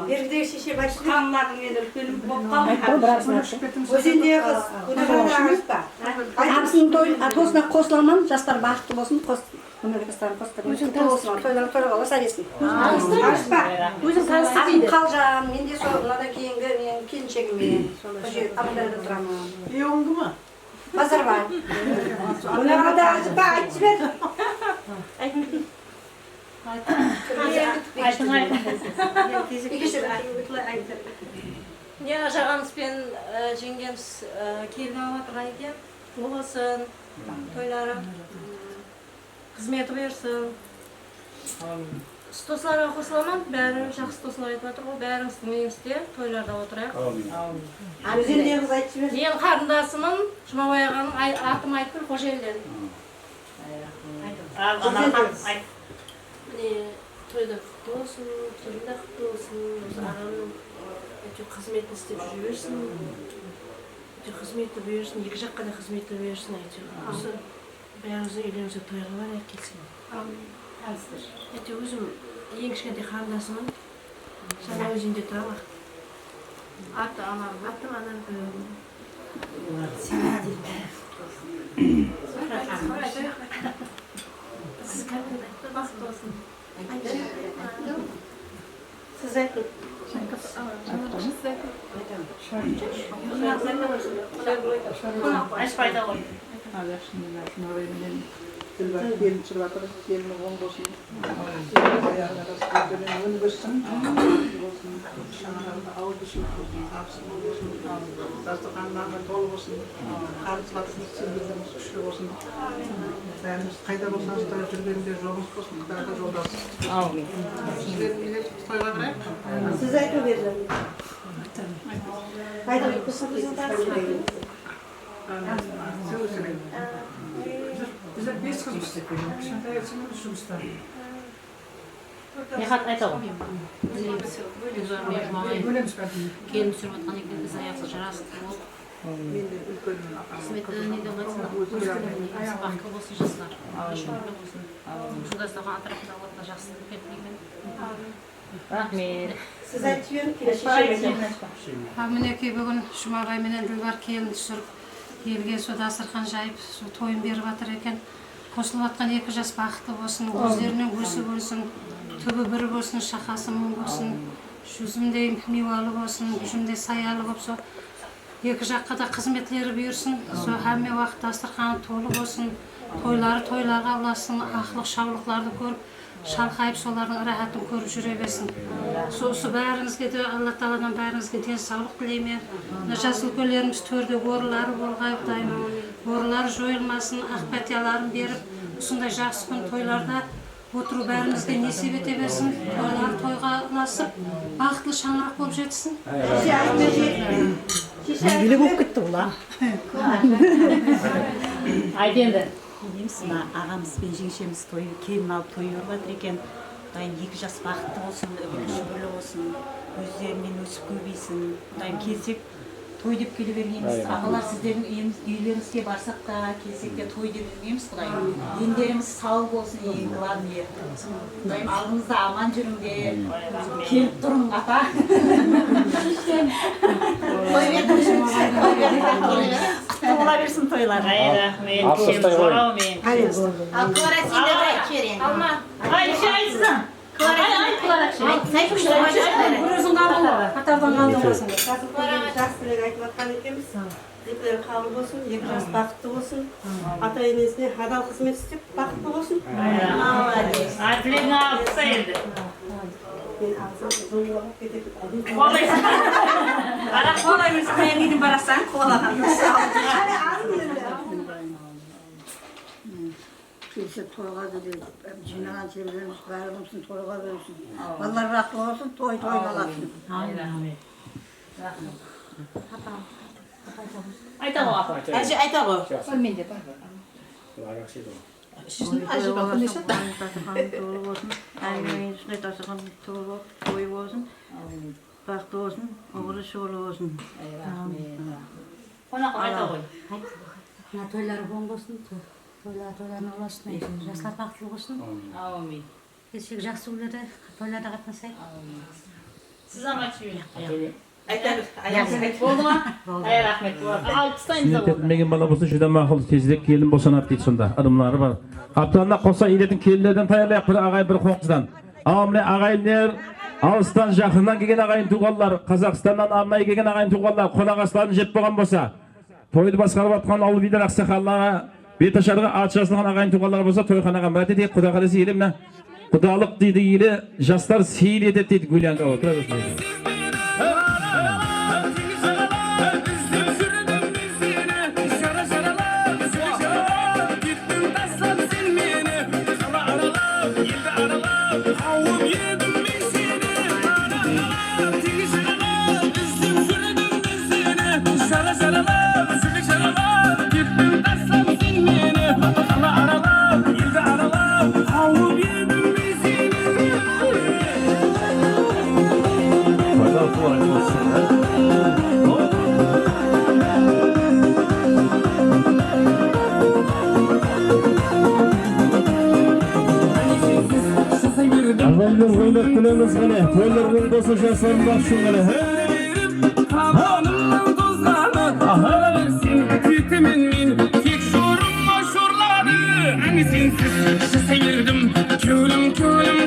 Beride şişe başladı. Kanlarım meni ulkanym bolup kaldy. Özünde kız. Apsyn toy atosuna koslaman, jastar bakty bolsun, Amerikastan kostary. Özün tanysın, toylar bolsa bersin. Özün tanysın. Kaljan, mende şonda keyingi men kelinçegime. Oje amdada oturaman. Ýoňdy mı? Bazar var. Ona da açıp ver. Ne ажағамыз бен жеңгеміз келін алып отырған екен. Құтты болсын, тойлары, қызметі берсін. Стосыларға қосыламын, бәрі жақсы стосылар айтып жатыр ғой, бәріңіздің үйіңізде тойларда отырайық. Мен қарындасымын, Жұмабай ағаның атым Айтгүл Қожелден. Тойда құтты болсын, келін де құтты болсын, ағаның қызметін істеп жүре берсін, қызметті берсін, екі жаққа да қызметті берсін, осы бәріміздің үйлерімізде тойға барайық келсін. Өзім ең кішкентай қарындасымын, жаңа өзенде тұрамын. Атым анам. Сіз кәдімгі бақытты болсын. Сіз айтын. Ашпайды ғой. Gelin çıraları, gelin oğul olsun. Ayağına da sıkıntının ön görsün. Şanalarında ağır bir şey olsun, hapsın olsun. Dastıkanlarına dolu olsun. Karıtlatın, sildirimiz güçlü olsun. Bärimiz kayda olsanız da жүргенде жолыңыз болсын, Құдайға жолдасın. Sizlerin millet toyға қарайық. Siz айтып беріңіз. Қайда қосыңыз Bizler 5 kız istek veriyoruz. Kışantay etsinler жұмыста. Ne kadar ayta ғой? Bölemiz belki. Келін түсіріп отқан екен, біз аяқсы жарасты болып. Men de ülkenin Қызметті неден қайтсына, бақытты болсын жастар. Шүкірлі болсын. Жолдастаған атырапында оларға жақсылық берілмеймін. Рахмет. Сіз айтып беріңіз. Мінекей бүгін Жұмабай менен Гүлбар келін түсіріп, елге со дастархан жайып, со тойын беріп жатыр екен. Қосылып жатқан екі жас бақытты болсын, өздерінің өсі болсын, түбі бір болсын, шақасы мың болсын, жүзімдей мевалы болсын, жүзімдей саялы болып, со екі жаққа да қызметлері бұйырсын, со әмме уақыт дастарханы толы болсын, тойларға ұласын, ақылық шаулықларды көріп, шалқайып солардың рахатын көріп жүре берсін. Сосы бәріңізге де Алла Тағаладан бәріңізге денсаулық тілеймін. Жас үлкелеріміз төрде орылары болғай құдайым. Орылары жойылмасын, ақ пәтияларын беріп, осындай жақсы күн тойларда отыру бәрімізге несіп ете берсін. Тойлар тойға ұласып, бақытлы шаңырақ болып жетсін. Әңгілі болып кетті бұла. Айденді. Мына ағамыз бен жеңшеміз келін алып той өріп жатыр екен. Құдайым екі жас бақытты болсын, шүбірлі болсын, өздерінен өсіп көбейсін. Құдайым келсек той деп келе бермейміз. Ағалар сіздердің үйлеріңізге барсақ та, келсек те той деп бермейміз. Құдайым дендеріміз сау болсын, ең главный. Құдайым алдымызда аман жүріңдер, келіп тұрың ата. Бола берсін тойлар. Рахмет. Сұраумен. Ал Клара сен де бір айтып жіберейін. Алма. Ай, ще айтсың. Клара Бір өзің қалдың ғой, қатардан қалдың болсын. Жақсы тілек айтып жатқан екенбіз. Екілері қабыл болсын, екі жас бақытты болсын. Ата-енесіне адал қызмет істеп бақытты болсын. Тілегін алып тұса енді. Мен алсам ұзын болып кетеді. Қолайсың. Арақ қолай берсін, қаян үйдің барасаң, қолаған. Келсе тойға да жинаған себебіміз бәріміздің тойға берсін. Балалар рақлы болсын, той баласын. Айта ғой апа. Әже айта ғой. Мен де бар. Той болсын, бақытты болсын, оғыры шоғылы болсын. Қонақ айта ғой. Тойлары bon болсын, тойларын оласын, жастар бақытты болсын. Аумин. Келсек жақсы өледі, тойларда қатынасайық. Сіз аматшы болды ма? Рахмет болады. Алып тастаймыз да Меген бала болса жүден мақұл тезірек келін босанады дейді сонда. Адымлары бар. Аптанына қоса елетін келіндерден таярлайық бір ағай бір қоңыздан. Міне ағайындар, алыстан жақыннан келген ағайын туғанлар, Қазақстаннан арнайы келген ағайын туғанлар, қонақастарын жеп болған болса, тойды басқарып жатқан ауыл билер ақсақалларға, беташарға ат жазылған ағайын туғанлар болса, тойханаға мәрт етейік, Құда қаласа елі міне. Құдалық дейді елі, жастар сейіл етеді дейді Гүлянға. Azamdır hürmet kılığımız gene. Toylarının dostu şahsın baksın gene. Tabanımın tozlarını alaversin Tütümün min tek şurum boşurladı Hani sensiz seyirdim Kölüm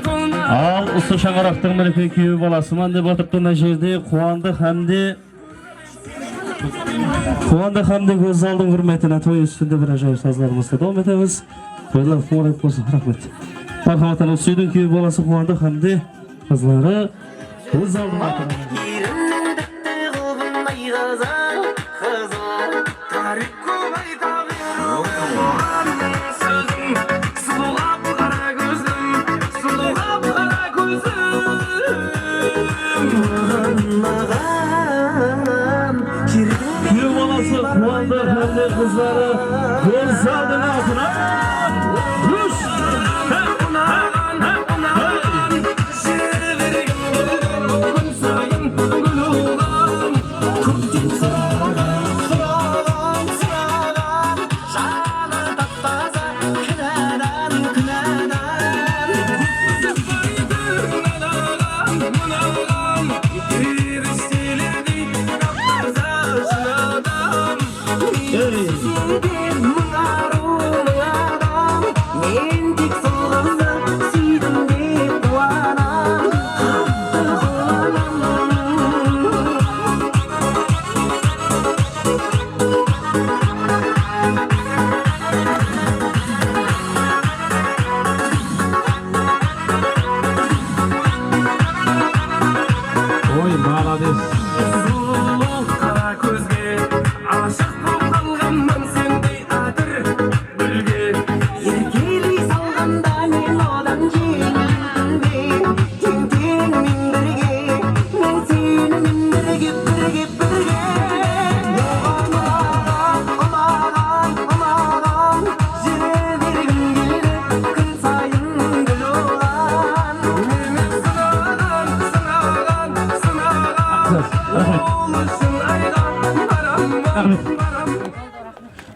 koluna Al usta şangaraktın bir köyü balası. Ben de batıptığında жерде kuandık hem de göz aldың hürmetine toy üstünde bir acayip sazlarımızda devam etemiz. Toylar kuandık olsun, rahmet. Marhamattan o süydün köyü balası kuandık hem de kızları göz aldың Köyü balası kuandık hem de kızları göz aldың altına.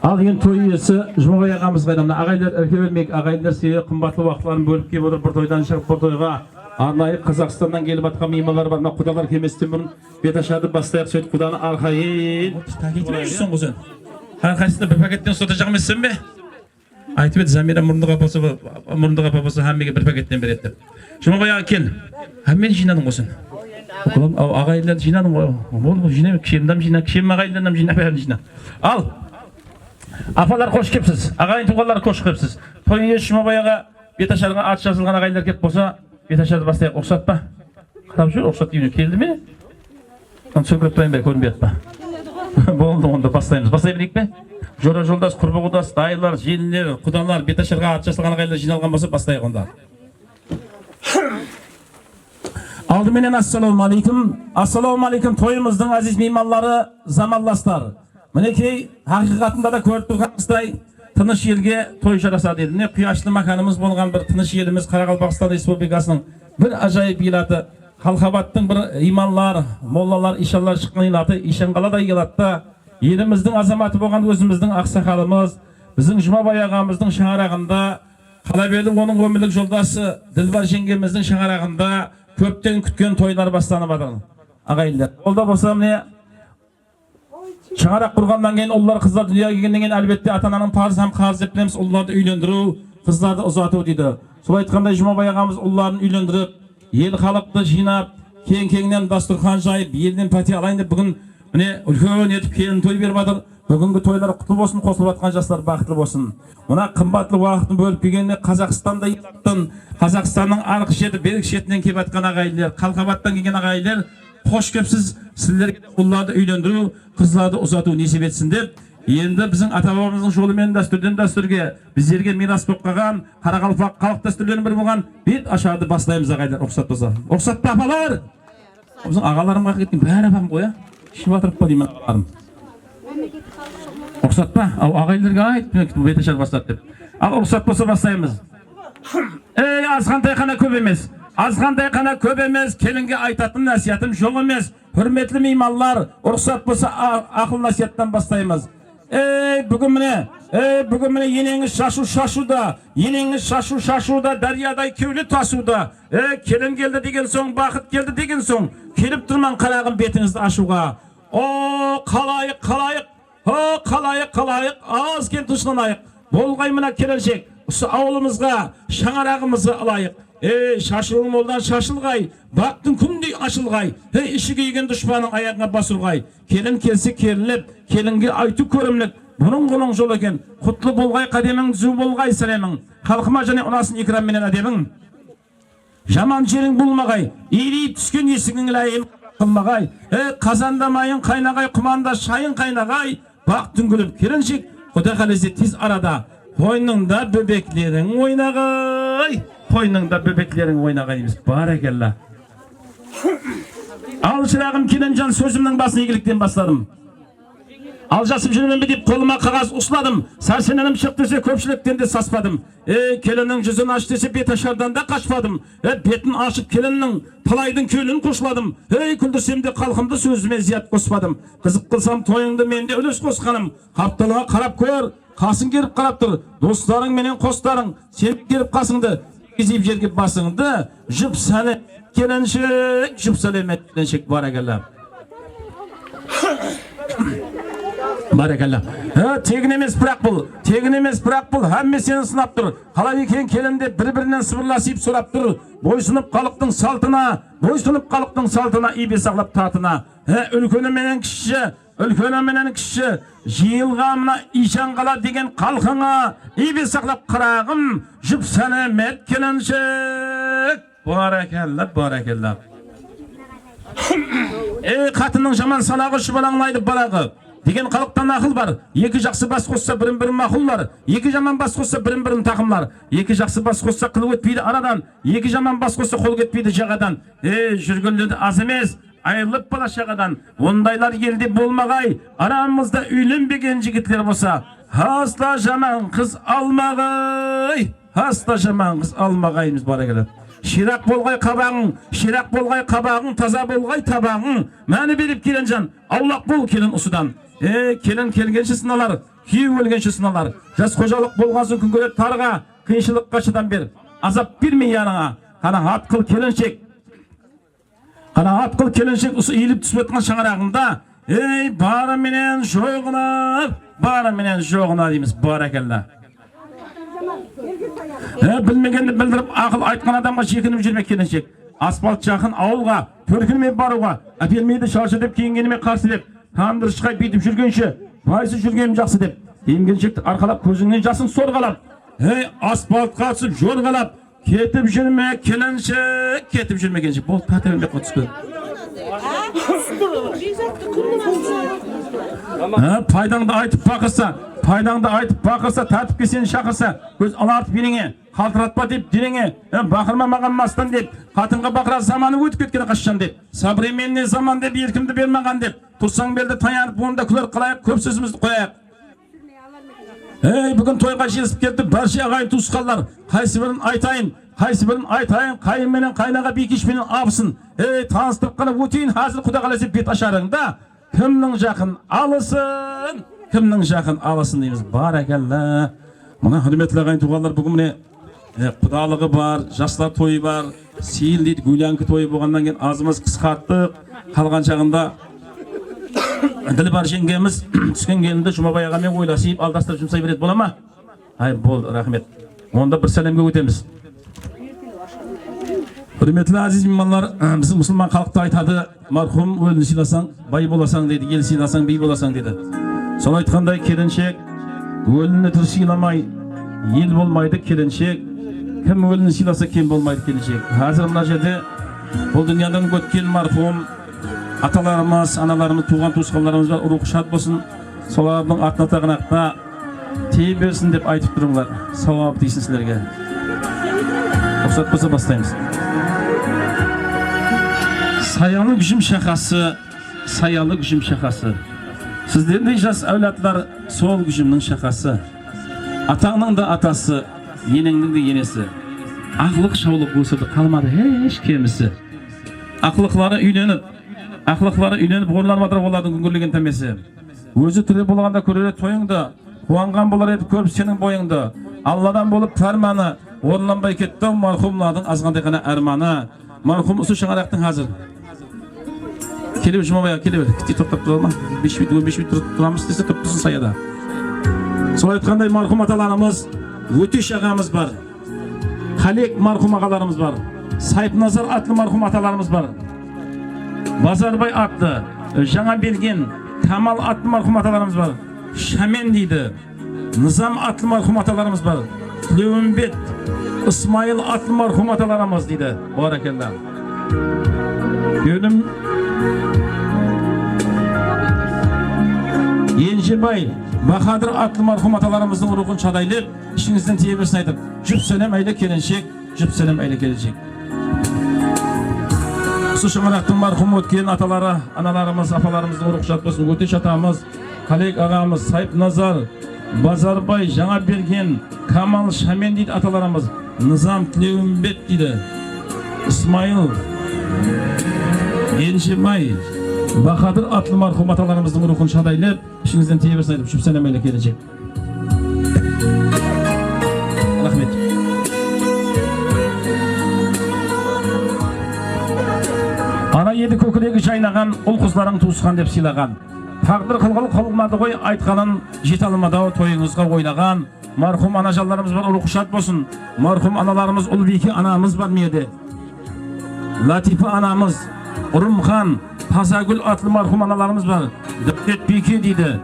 Al енді той иесі Жұмабай ағамыз қайдамда. Ағайлар ірке бермек, ағайлар сүйе қымбатлы уақытларын бөліп келіп отыр. Бір тойдан шығып бір тойға арнайы Қазақстаннан келіп атқан меймандар бар. Мына құдалар келместен бұрын беташарды бастайық сөйтіп құданы арқайын. Пакетімен жүрсің ғой сен. Әрқайсысында бір пакеттен ұстата жағмайсың бе? Айтып еді Замира мұрындық апа болса әммеге бір пакеттен береді деп. Жұмабай аға кел. Әммен жинадың ғой сен. Ағайларды жинадың ғой. Ол жинай, кішемдам жина, кішем ағайлардан жина, бәрін жина. Ал. Апалар қош кепсіз, ағайын туғалар қош кепсіз. Той иесі Жұмабай аға беташарға ат жазылған ағайлар кеп болса, беташарды бастайық. Оқсат па? Қарап жүр, оқсат дейіне келді ме? Сөкіріп тұрайын бе, көрінбей атпа. Болды, онда бастаймыз. Бастай білейік пе? Жора жолдас, құрбы құдас, дайылар, желілер, құдалар, беташарға ат жазылған ағайлар жиналған болса, бастайық онда. Алдыменен ассалаумалейкум тойымыздың азиз мейманлары, заманластар. Мінекей хақиқатында да көріп тұрғанымыздай тыныш елге той жарасады еді. Құяшлы маканымыз болған бір тыныш еліміз Қарақалпақстан Республикасының бір ажайып елаты, Қалқабаттың бір иманлар, моллалар, ишалар шыққан елаты, Ишанқаладай елатта еліміздің азаматы болған өзіміздің ақсақалымыз, біздің Жұмабай ағамыздың шаңырағында, Қалабелі оның өмірлік жолдасы Ділбар жеңгеміздің шаңырағында көптен күткен тойлар бастанып жатыр. Ағайындар, ол да болса міне шаңырақ құрғаннан кейін ұлдар қыздар дүниеге келгеннен кейін әлбетте ата-ананың парызы һәм қарызы деп білеміз, ұлдарды үйлендіру, қыздарды ұзату дейді. Солай айтқандай Жұмабай ағамыз ұлдарын үйлендіріп, ел халықты жинап, кең-кеңнен дастархан жайып, елден пәтер алайын деп бүгін міне үлкен етіп келін той беріп жатыр. Бүгінгі тойлар құтты болсын, қосылып жатқан жастар бақытты болсын. Мына қымбатлы уақытын бөліп келгеніне Қазақстанда елаттың, Қазақстанның арғы шеті, берік шетінен келіп жатқан ағайындар, Қалқабаттан келген ағайындар, қош кепсіз, сіздерге ұлдарды үйлендіру, қыздарды ұзату несіп етсін деп, Енді біздің ата-бабамыздың жолымен дәстүрден дәстүрге біздерге мирас болып қалған Қарақалпақ халық дәстүрлерінің бірі болған бет ашарды бастаймыз ағайлар, рұқсат болса. Рұқсат па апалар? Біздің ағаларымға кеткен бәрі апам ғой, ішіп отырып па деймін ағаларым. Рұқсат па? Ағайларға айт, бет ашар бастады деп. Ал рұқсат болса бастаймыз. Азғандай қана көп емес. Азғандай қана көп емес, келінге айтатын насиятым жоқ емес. Hürmetli meymanlar, ruhsat bolsa akıl nasiyattan başlayımız. Bugün mine yeneniz şaşuda, yeneniz şaşuda, deryaday köylü tasıda. Kelin geldi degen soň, bakıt geldi degen soň, kelip durman karagın betinizdi aşuğa. O kalayık, ağız ken tuşlan ayık. Bolgaymına kelenşek, avlumuzga, şaňaragymyzy alayık. Şaşılığım oldan şaşılgay, baktın kündey açılgay, işi giygen düşmanın ayağına basılgay. Kelin kelsi kerilip, kelinge aytı körümlük, bunun golun jol eken, kutlu bolgay kademin zü bolgay selamın, halkıma jane onasın ikram menen ademin. Jaman jerin bulmagay, iyiliği tüsken yesigin ilayim kılmagay, kazanda mayın kaynagay, kumanda şayın kaynagay, baktın gülüp kelinşik, Kuda kalesi tiz arada, koynunda bebeklerin oynagay. Koynunda bebeklerin oynagayımız. Barakallah. Al çırağım Kelencan sözümden basını iyilikten başladım. Alcasım jürümen deyip koluma kağız usladım. Sarsenenim çıktı dese köpçülükten de saspadım. Kelinin yüzünü aç dese bet aşardan da kaçmadım. Betin aşıp kelinin talaydın köylünü koşladım. Küldürsem de kalkımda sözüme ziyat kospadım. Kızık kılsam toyunda men de ölüs koskanım. Kaptalığa karap koyar. Kasın gelip karaptır. Dostların menen kostarın. Sen gelip kasındı. Gizip jergip basыңды, жып сәлем келіншек, жып сәлемет келіншек, баракалла. Баракалла. Тегін емес бірақ бұл, әмме сені сынап тұр. Қалай екен келінде бір-бірінен сыбырласып сұрап тұр. Бойсынып қалықтың салтына, ибе сақлап татына. Үлкені менен кіші, жиылғамына ишан қала деген қалқыңа, ибе сақлап қарағым, жұп сәлемет келіншек. Баракалла. Қатының жаман салағы шыбалаңлайды барағы. Деген қалықтан ақыл бар. Екі жақсы бас қосса бірін-бірін мақұллар. Екі жаман бас қосса бірін-бірін тақымлар. Екі жақсы бас қосса қыл өтпейді арадан. Екі жаман бас қосса қол кетпейді жағадан. Жүргендерді аз емес. Айылып бала шағадан, ондайлар елде болмағай, арамызда үйленбеген жігітлер болса, асла жаман қыз алмағайымыз бар екелі. Ширақ болғай қабағың, таза болғай табағың, мәні беріп Kelencan, аулақ бол келін ұсыдан. Келін келгенші сыналар, күйеу өлгенші сыналар, жас қожалық болғансын күн көрет тарға, қиыншылыққа шыдан бер, азап бермей яныңа, қана ат қыл келіншек. Ат қыл келіншек ұсы иіліп түсіп өткен шаңырағында, бары менен жоғына дейміз, баракалла. Білмегенді білдіріп, ақыл айтқан адамға шекініп жүрмек келіншек. Асфальт жақын ауылға, төркінімен баруға, әпермейді шаршы деп, кейінгеніме қарсы деп, тандырышқай бейтіп жүргенше, байсы жүргенім жақсы деп, кейінгеншекті арқалап, көзіңнен жасын сорғалап, асфальтқа түсіп жорғалап, кетіп жүрме келіншек, Бол пәтерімде қотысқы. Пайдаңды айтып бақырса, тәртіпке сені шақырса, көз алартып енеңе, қалтыратпа деп денеңе, бақырма маған мастан деп, қатынға бақыра заманы өтіп кеткен қашшан деп, сабыременне заман деп, еркімді бермаған деп, тұрсаң белді таянып, онда күлер қалайық, көп сөзімізді қояйық. Бүгін тойға жесіп кетті, баршы ағайын туысқандар, қайсыбірін айтайын, қайын менен қайнаға бекеш менен абысын. Таныстырып қана өтейін, hazır құда қаласы бет ашарыңда, кімнің жақын алысын дейміз. Баракалла. Мұна хөрметлі ағайын туғандар, бүгін міне құдалығы бар, жастар тойы бар, сейіл дейді, гүлянкі тойы болғаннан кейін азымыз қысқарттық, қалған шағында ділі бар жеңгеміз түскен келінді Жұмабай ағамен ойласып, алдастырып жұмсай береді, бола ма? Бол, рахмет. Онда бір сәлемге өтеміз. Hürmetli aziz mehmanlar, bizim Müslüman halkta aytadı, marhum ölünü silasang, bay bolasang dedi, el silasang, bey bolasang dedi. Son aytkanday kelinşek, ölünü tür silamay, el bolmaydı kelinşek, kim ölünü silasa kim bolmaydı kelinşek. Hazır mına jerde, bu dünyadan götken marhum, atalarımız, analarımız, tuğan tuğusqanlarımız var, uruq şad bolsun. Солардың атына тағанақта тие берсін деп айтып тұрыңдар. Сауап дейсін сілерге. Рұқсат болса бастаймыз. Саялы күшім шақасы, саялы күшім шақасы. Сіздердей жас әулатлар сол күшімнің шақасы. Атаңның да атасы, енеңнің де енесі. Ақлық шаулық өсірді, қалмады еш кемісі. Ақлықлары үйленіп, ғорлар батыр олардың күнгірлеген тәмесі. Өзі тірі болғанда көрері тойыңды, қуанған болар еді көріп сенің бойыңды. Алладан болып фәрманы, орынланбай кетті мархумлардың азғандай ғана әрманы. Мархум ұсы шаңарақтың hazır. Келіп жұмабайға келіп, кітті тоқтап тұрады ма? 15 минут тұрамыз десе топтысын саяда. Сол айтқандай мархум аталарымыз, өтеш ағамыз бар. Халек мархум ағаларымыз бар. Сайпназар атлы мархум аталарымыз бар. Базарбай атты, жаңа берген Камал атлы мархум аталарымыз бар. Шамен дейді. Низам атлы мархум аталарымыз бар. Тілеуімбет, Исмайыл атлы мархум аталарымыз дейді. Баракалла. Гönüm Енжебай, Бахадыр атлы мархум аталарымыздың рухын шадайлып, ішіңізден тие берсін айтып, жүп сәлем әйлі келіншек, жүп сәлем әйлі келіншек. Осы шаңырақтың мархум өткен аталары, аналарымыз, апаларымыздың рух шат болсын. Өтеш атамыз, Халек ағамыз, Сайпназар, Базарбай, жаңа берген Камал, Шамен дейді аталарымыз. Низам, Тілеуімбет дейді. Исмайыл, Енжебай, Бахадыр атлы мархум аталарымыздың рухын шадайлып, ішіңізден тие берсін айтып, жүп сәлем әйлі келіншек. Рахмет. Ана еді көкірегі жайнаған, ұл қызларың туысқан деп сыйлаған. Тағдыр қылғыл қылмады ғой, айтқанын жете алмады тойыңызға ойлаған. Мархум анажаларымыз бар, рухы шат болсын. Мархум аналарымыз, Ұлбике анамыз бар меді. Латипа анамыз, Ұрымхан, Тазагүл атлы мархум аналарымыз бар. Дәулетбике дейді.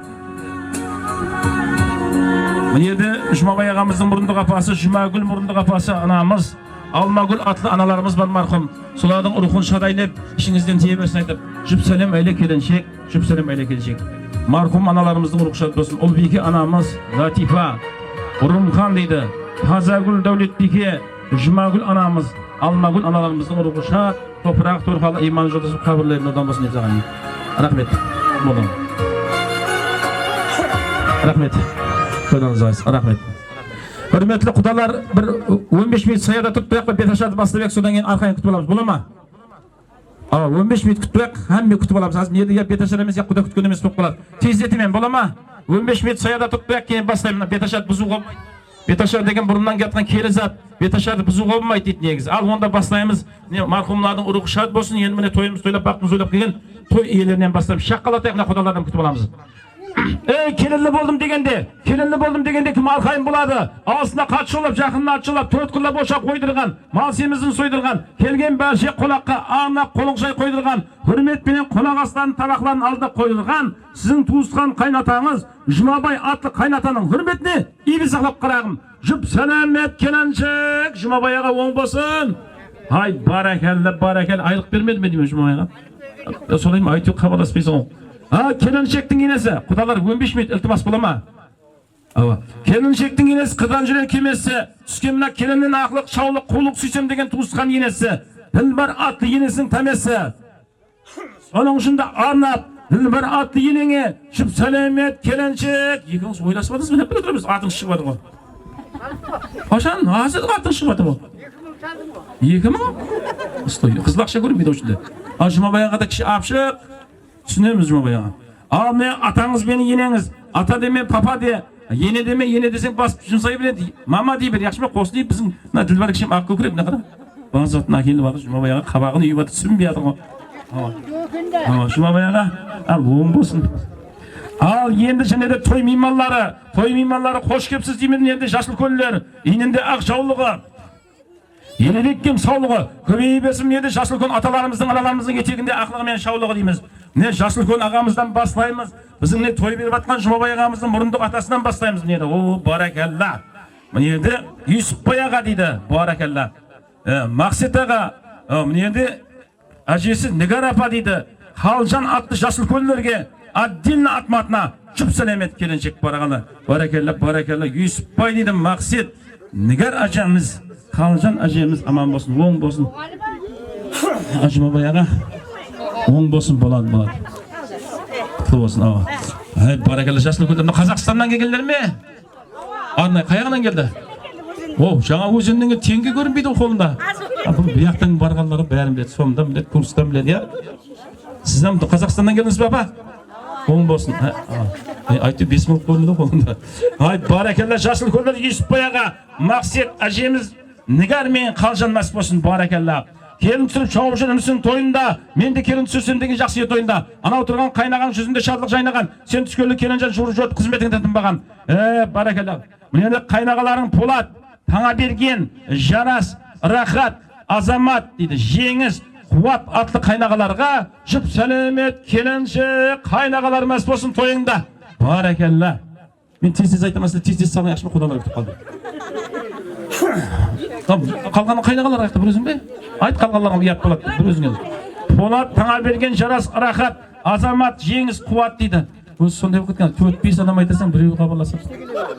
Мынеді Жұмабай ағамыздың мұрындық апасы, Жұмагүл мұрындық апасы анамыз, Алмагүл атлы аналарымыз бар мархум. Солардың рухын шадайлап, ішіңізден тие берсін айтып, жүп сәлем әйлі келіншек, жүп сәлем әйлі келіншек. Мархум аналарымыздың рухы шат болсын. Ұлбике анамыз, Латипа, Ұрымхан дейді. Тазагүл, Дәулетбике, Жұмагүл анамыз, Алмагүл аналарымыздың рухы шат, топырақ торқалы иман жолдасып қабірлерін одан болсын деп саған. Рахмет. Болың. Рахмет. Рахмет. Hürmetli құдалар, бір 15 минут саяда тұтпайық па, беташарды бастабек, содан кейін арқайын күтіп аламыз, бола ма? 15 минут күтпайық, әмме күтіп аламыз. Аз меді беташар емес, құда күткен емес болып қалады. Тездетімен, бола ма? 15 минут саяда тұтпайық, кейін бастаймын. Беташарды бұзуға болмайды. Беташар деген бұрыннан кеткен келі зат. Беташарды бұзуға болмайды дейді негізі. Ал онда бастаймыз. Мархумлардың рухы шат болсын. Енді міне тойымыз тойлап, бақытымыз ойлап келген той иелерінен бастаймыз. Шаққалатайық, мына құдалардан күтіп аламыз. Келінлі болдым дегенде кім арқайын болады? Аусына қатшы олап, жақынына атшы олап, төрт қырлап ошақ қойдырған, мал семізін сойдырған, келген бәрше қонаққа ағына қолың шай қойдырған, hürmetпенен қонақ астарын табақларын алды қойдырған, сіздің туысқан қайнатаңыз, Жұмабай атлы қайнатаның hürmetіне игі сақлап қарағым. Жұп сәлемет келіншек, Жұмабай аға оң болсын. Ай, баракәлі, айлық бермеді ме деймін Жұмабай аға? Солай ма, айту қабаласпайсың. Келіншектің енесі, құдалар 15 минут ілтимас бола ма? Келіншектің енесі, қыдан жүрен кемесі, түскен мына келіннен ақлық, шаулық, қулық сүйсем деген туысқан енесі, Ділбар атлы енесінің тәмесі. Соның ұшында арнап, Ділбар атлы енеңе, жүп сәлемет келіншек. Екіңіз ойласпадыңыз ба? Бір отырмыз, атың шығады ғой. Қашан? Азыр атың шығады ғой. 2000? Стой, қызлақша көрмейді ұшында. Жұмабай ағада кіші апшық. Түсінеміз Жұмабай аға. Ал не атаңыз бені енеңіз, ата деме, папа де, ене деме, ене десең басып жұмсай береді. Мама дей бер, яқшы ма қосы дейіп біздің Ділбар кішем ақ көкірек, мына қара. Бағыз отын әкелі барды, Жұмабай аға қабағын үйіп аты түсінбей атыр ғой. Жұмабай аға, ал оң болсын. Ал енді және де той мейманлары қош кепсіз деймін, енді жасыл көлілер, енінде ақ жаулығы. Енеліккен саулығы, көбейі берсін еді жасыл көн аталарымыздың, аналарымыздың етегінде ақлығымен шаулығы дейміз. Не жасыл көн ағамыздан бастаймыз, біздің не той беріп атқан Жұмабай ағамыздың мұрындық атасынан бастаймыз. Міне о, баракалла. Міне еді Юсупбай аға дейді, баракалла. Мақсет аға, міне еді әжесі Нигар апа дейді, Халжан атты жасыл көллерге отдельно atmatına jup selamet kelinchek baragala. Barakallah. Yusufboy dedi maqsad. Nigar ajamiz, Qaljan ajamiz aman bo'lsin, o'ng bo'lsin. Ajmoboy ağa o'ng bo'lsin bo'ladi. Qutlug' bo'lsin. Hay barakallah jasli ko'tardi. Qozog'istondan kelganlarmi? Arnay qayerdan keldi? Жаңа өзеннен теңге көрінбейді қолында. Bu yoqdan borganlari bari biladi, so'mdan biladi, kursdan biladi ya. Siz ham Qozog'istondan keldingiz baba? O'ng bo'lsin. Aytib 5 ming qo'lida qo'lida. Hay barakallah jasli ko'tardi Yusufboy ağa. Maqsad ajemiz Nigar men Qaljan mas bo'lsin barakallah. Kelin түсіріп шауып жүрмісің тойында, мен де келін түсірсем деген жақсы ет тойында. Анау тұрған қайнаған жүзінде шатлық жайнаған, сен түскелі келінжан жұрт қызметіңді тынбаған. Баракалла. Мені қайнағаларың Полат, Таңаберген, Жарас, Рахат, Азамат дейді, жеңіс, қуат атлы қайнағаларға жұп сәлемет келінші қайнағалар мәс болсын тойында. Баракалла. Мен тез айтамасында тез салмай ашма құдалар күтіп қалды. Қалғаны қайнағалар айтты бір өзің бе? Айт қалғанларға ұят болады бір өзіңе. Полат, Таңаберген, Жарас, Рахат, Азамат, жеңіс, қуат дейді. Өзі сондай болып кеткен. 4-5 адам айтырсаң біреуі хабарласып.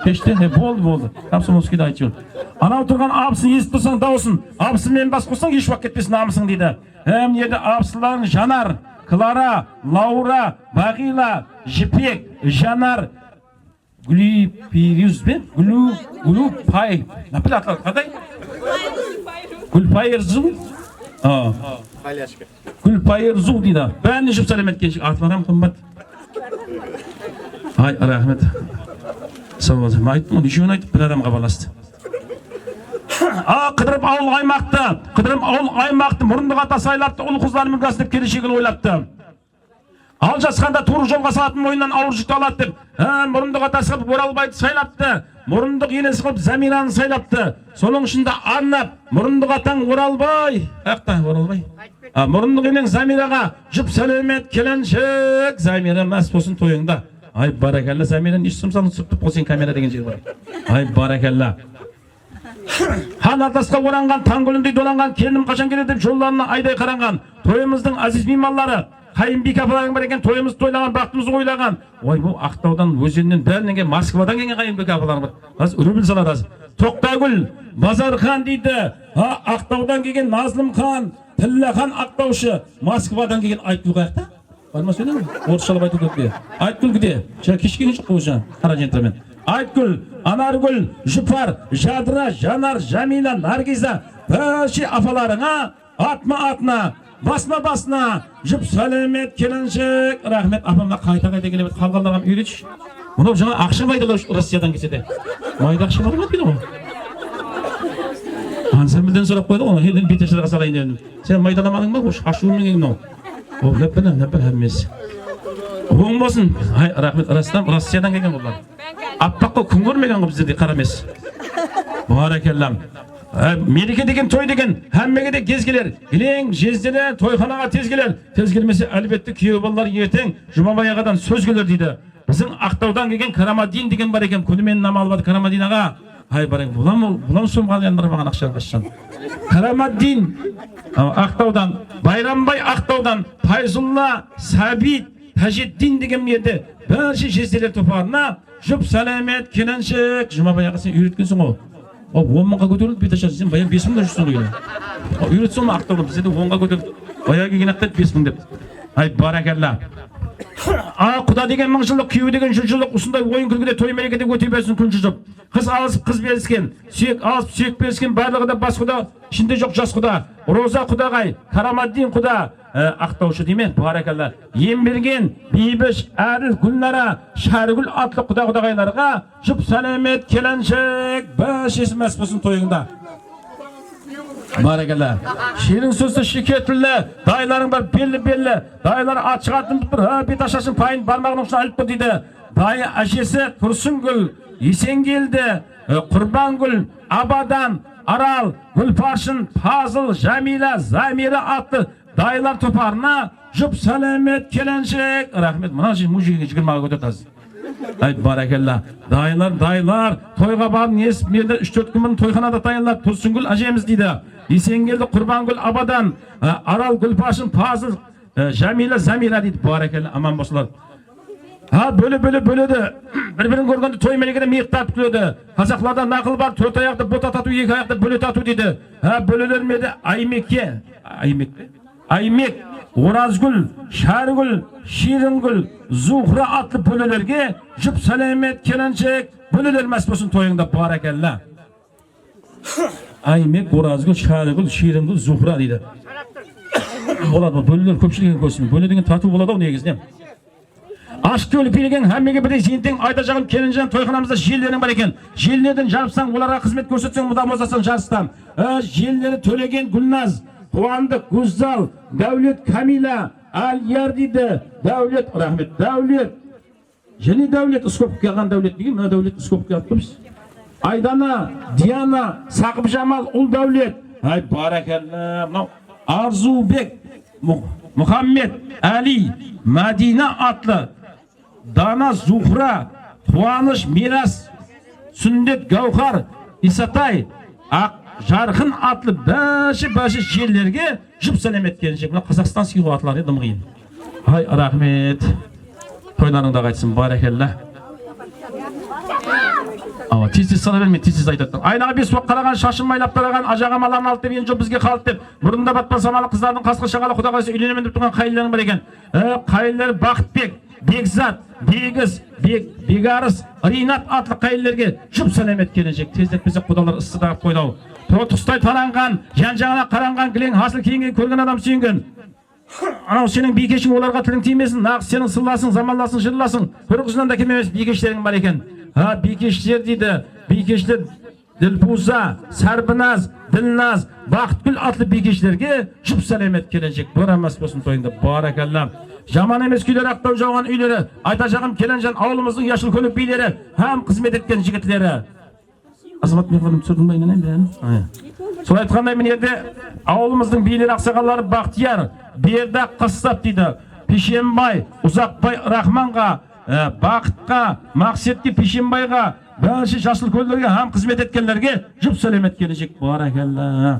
Кеште болды. Комсомольскийде айтып жүр. Анау тұрған абысын естіп тұрсаң дауысын. Абысын мен бас қосаң еш уақыт кетпесін намысың дейді. Еді абысыларың Жанар, Клара, Лаура, Бағила, Жіпек, Жанар, Гүлпейрюз бе? Гүлпай. Напил атлар қадай? Гүлпайырзу. Гүлпайырзу дейді. Бәріне жұп сәлемет кеншік. Атыларам қымбат. Ай, рахмет. Сау болсын. Айттым, нешеуін айтып, бір адамға баласты. Қыдырып ауыл аймақты, мұрындық ата сайлапты, ұл қызлары мүргасы деп келешегін ойлапты. Ал жасқанда туры жолға салатын мойнынан ауыр жүкті алады деп, мұрындық атасы қылып Оралбайды сайлапты, мұрындық енесі қылып Замираны сайлапты. Соның ішінде арнап, мұрындық атаң Оралбай, Оралбай. Мұрындық енең Замираға жұп сәлемет келіншік, Замира мәс болсын тойыңда. Ай, баракалла, Замираны еш сұмсалын сұқтып болсын камера деген жер бар. Ай, баракалла. Хан атасқа оранған, таңгүліндей доланған, келінім қашан келеді деп жолларына айдай қаранған. Тойымыздың азиз мейманлары, Қайынбек апаларың бар екен, тойымыз тойлаған, бақытымызды ойлаған. Ой, бұл Ақтаудан, өзеннен, бәрінен келген, Москвадан келген Қайынбек апаларың бар. Аз үрібіл салар аз. Тоқтагүл, Базархан дейді. Ақтаудан келген Назлымхан, Тіллахан Ақтаушы, Москвадан келген Айтгүл қаяқта? Барма сөйлең? Орысшалап айту керек. Айтгүл кіде? Кешкені шық қойшы, қара жентамен. Айтгүл, Анаргүл, Жұпар, Жадыра, Жанар, Жамила, Наргиза, бәрші апаларыңа, атма, басына, жұп сәлемет келіншік. Рахмет, апамда қайта келемет, қалғалағам үйретші. Мұнау жаңа ақша байдалар Россиядан кесе Майда ақша бар ма дейді ғой? Ансамбльден сұрап қойды ғой, елден бетешіліға салайын дедім. Сен майдаламадың ба? Ашуымен еңім мынау. Ол нәппін әмес. Оң болсын. Рахмет, Россиядан келген болар. Аппаққа күн көрмеген ғой біздерде қарамес. Баракаллам. Мереке деген той деген, әммеге де кез келер. Елең, жездері, тойханаға тез келер. Тез келмесе, әлбетті күйеу балалар ертең Жұмабай ағадан сөз келер дейді. Біздің Ақтаудан келген Карамадин деген бар екен. Күнімен нам алып Карамадин аға. Ай барайын, бұлам сомға яндар маған ақша алғашан. Карамадин Ақтаудан, Байрамбай Ақтаудан, Пайзулла, Сабит, Тәжеттин деген мерді. Бәрші жезделер топарына, жұп сәлемет, келіншік. Жұмабай аға сен үйреткенсің ғой. 10 мыңға көтерілді, бет ашар, сен баян 5 мыңда жүрсің ғой. Үйретсің ма Ақтаудан, бізде де 10-ға көтерілді. Баян келген ақтайды 5 мың деп. Ай, баракалла. Құда деген 1000 жылдық, күйеу деген 100 жылдық, осындай ойын күлгіде той мерекеде өте берсін күн жүзіп. Қыз алысып, қыз беріскен, сүйек алысып, сүйек беріскен, барлығы да бас құда, ішінде жоқ жас құда. Роза құдағай, Карамадин құда, Ақтаушы деме, баракалла. Емберген, Бейбіш, Әріл, Гүлнара, Шәргүл атлы құдағайларға жұп сәлемет келіншік, бәшесі мәс болсын тойыңда. Баракалла. Шерің сөзді шекетілі, дайларың бар белі, дайлар ат шығатын бұтыр, бет ашасын пайын бармағының ұшына алып тұр дейді. Дайы әшесі Тұрсынгүл, Есенгелді, Құрбангүл, Абадан, Арал, Гүлпаршын, Пазыл, Жамила, Замира атты дайлар топарына жұп сәлемет келіншік. Рахмет, мұна мужиге 20-ға көтертаз. Ай, баракалла. Дайлар, тойға барын есіп мерді 3-4 күн тойханада дайынлар. Тұрсынгүл әжеміз дейді. Есенгелді, Құрбангүл, Абадан, Арал, Гүлпаршын, Пазыл, Жамила, Замира дейді. Баракалла, аман болсылар. Ha bölödü. Bir-birini görgende toy melekede miyik tartıp külödü. Kazaklarda nakıl var, 4 ayakta bot atatu, 2 ayakta bölöt atu dedi. Ha bölölermedi Aymek'e. Aymek, Orazgül, Şargül, Şiringül, Zuhra atlı bölölerge jüp selamet kelenecek bölölermez bolsun toyunda barakalla. Aymek, Orazgül, Şargül, Şiringül, Zuhra dedi. Болады, bölölер көпшілігін көрсін. Bölödеген тату болады ау негізінен. Aşk yolu bilgen hemmege bir jintin aytacağım kelinjen toyxonamızda jellerin var ekan. Jellerden jarpsan, ularga xizmet ko'rsatsan, mudam bozasan jarpstan. Jelleri Төлеген Gulnaz, Quvandıq Guzzal, Davlet Kamila, Aliyar dedi. Davlet rahmet, Davlet. Jeni Davlet iskop kelgan Davlet degin, mana Davlet iskop kelibmiz. Aydana, Diana, Saqib Jamal, Ul Davlet. Hay barakallah. Mana Arzubek, Muhammed, Ali, Madina atlı Dana, Zuhra, Quvanish, Miras, Sünnet, Gavhar, Isatay, Jarqin atlı başı jellerge jüp selamet kelinecek. Buna Qozog'iston siygo atlari edim qiyin. Hay rahmet. Toylarыңda qaytsin, barakallah. Ama tez sana verme, tez aytattın. Aynağa 5 vak qaragan, şaşın maylap taragan, ajağamalarını alıp deben жоқ bizge қалып деп. Burunda batpan samalı kızlarının qasqı şağalı Xuda qaysa үйленемін деп тұрған қайыларың бар екен. Қайылар Бақытбек, Бекзат, Бегіз, Бегарыс, Ринат атлы қайыларге жұп сәлемет келешек. Тездеп бізе құдалар ыстыдағып қойдау. Тұстай таранған, жан-жағына қаранған кілең, hasыл кейінген көрген адам сүйінген. Анау сенің бейкешің оларға тілің тимесін, нағыз сенің сылласың, заманласың, жырласың. Бір құзынан да кемемес бейкештерің бар екен. Ha beykeşler dedi, beykeşler Dilpuza, Sarbinaz, Dilnaz, Baxtgül atlı beykeşlerge jüp selamet kelenecek. Boramas bolsun toyunda, barakallah. Jaman emes küyler aqtau jaugan üylere, aytacağım kelenjen avlımыздың yaşıl könük beyleri, hem қызмет etken jigitleri. Azmat mefalım sürdüm bayına ne beğen? Sol aytqanday men yerde avlımыздың beyleri aqsaqallары Baxtiyar, Berdak Qasap dedi, Pişenbay, Uzaqbay Rahmanға, Baqытқа, Maqsetке, Pişenbayға, başı жасыл köllerge hem қызмет etkenlerge jüp selamet kelenecek. Barakallah.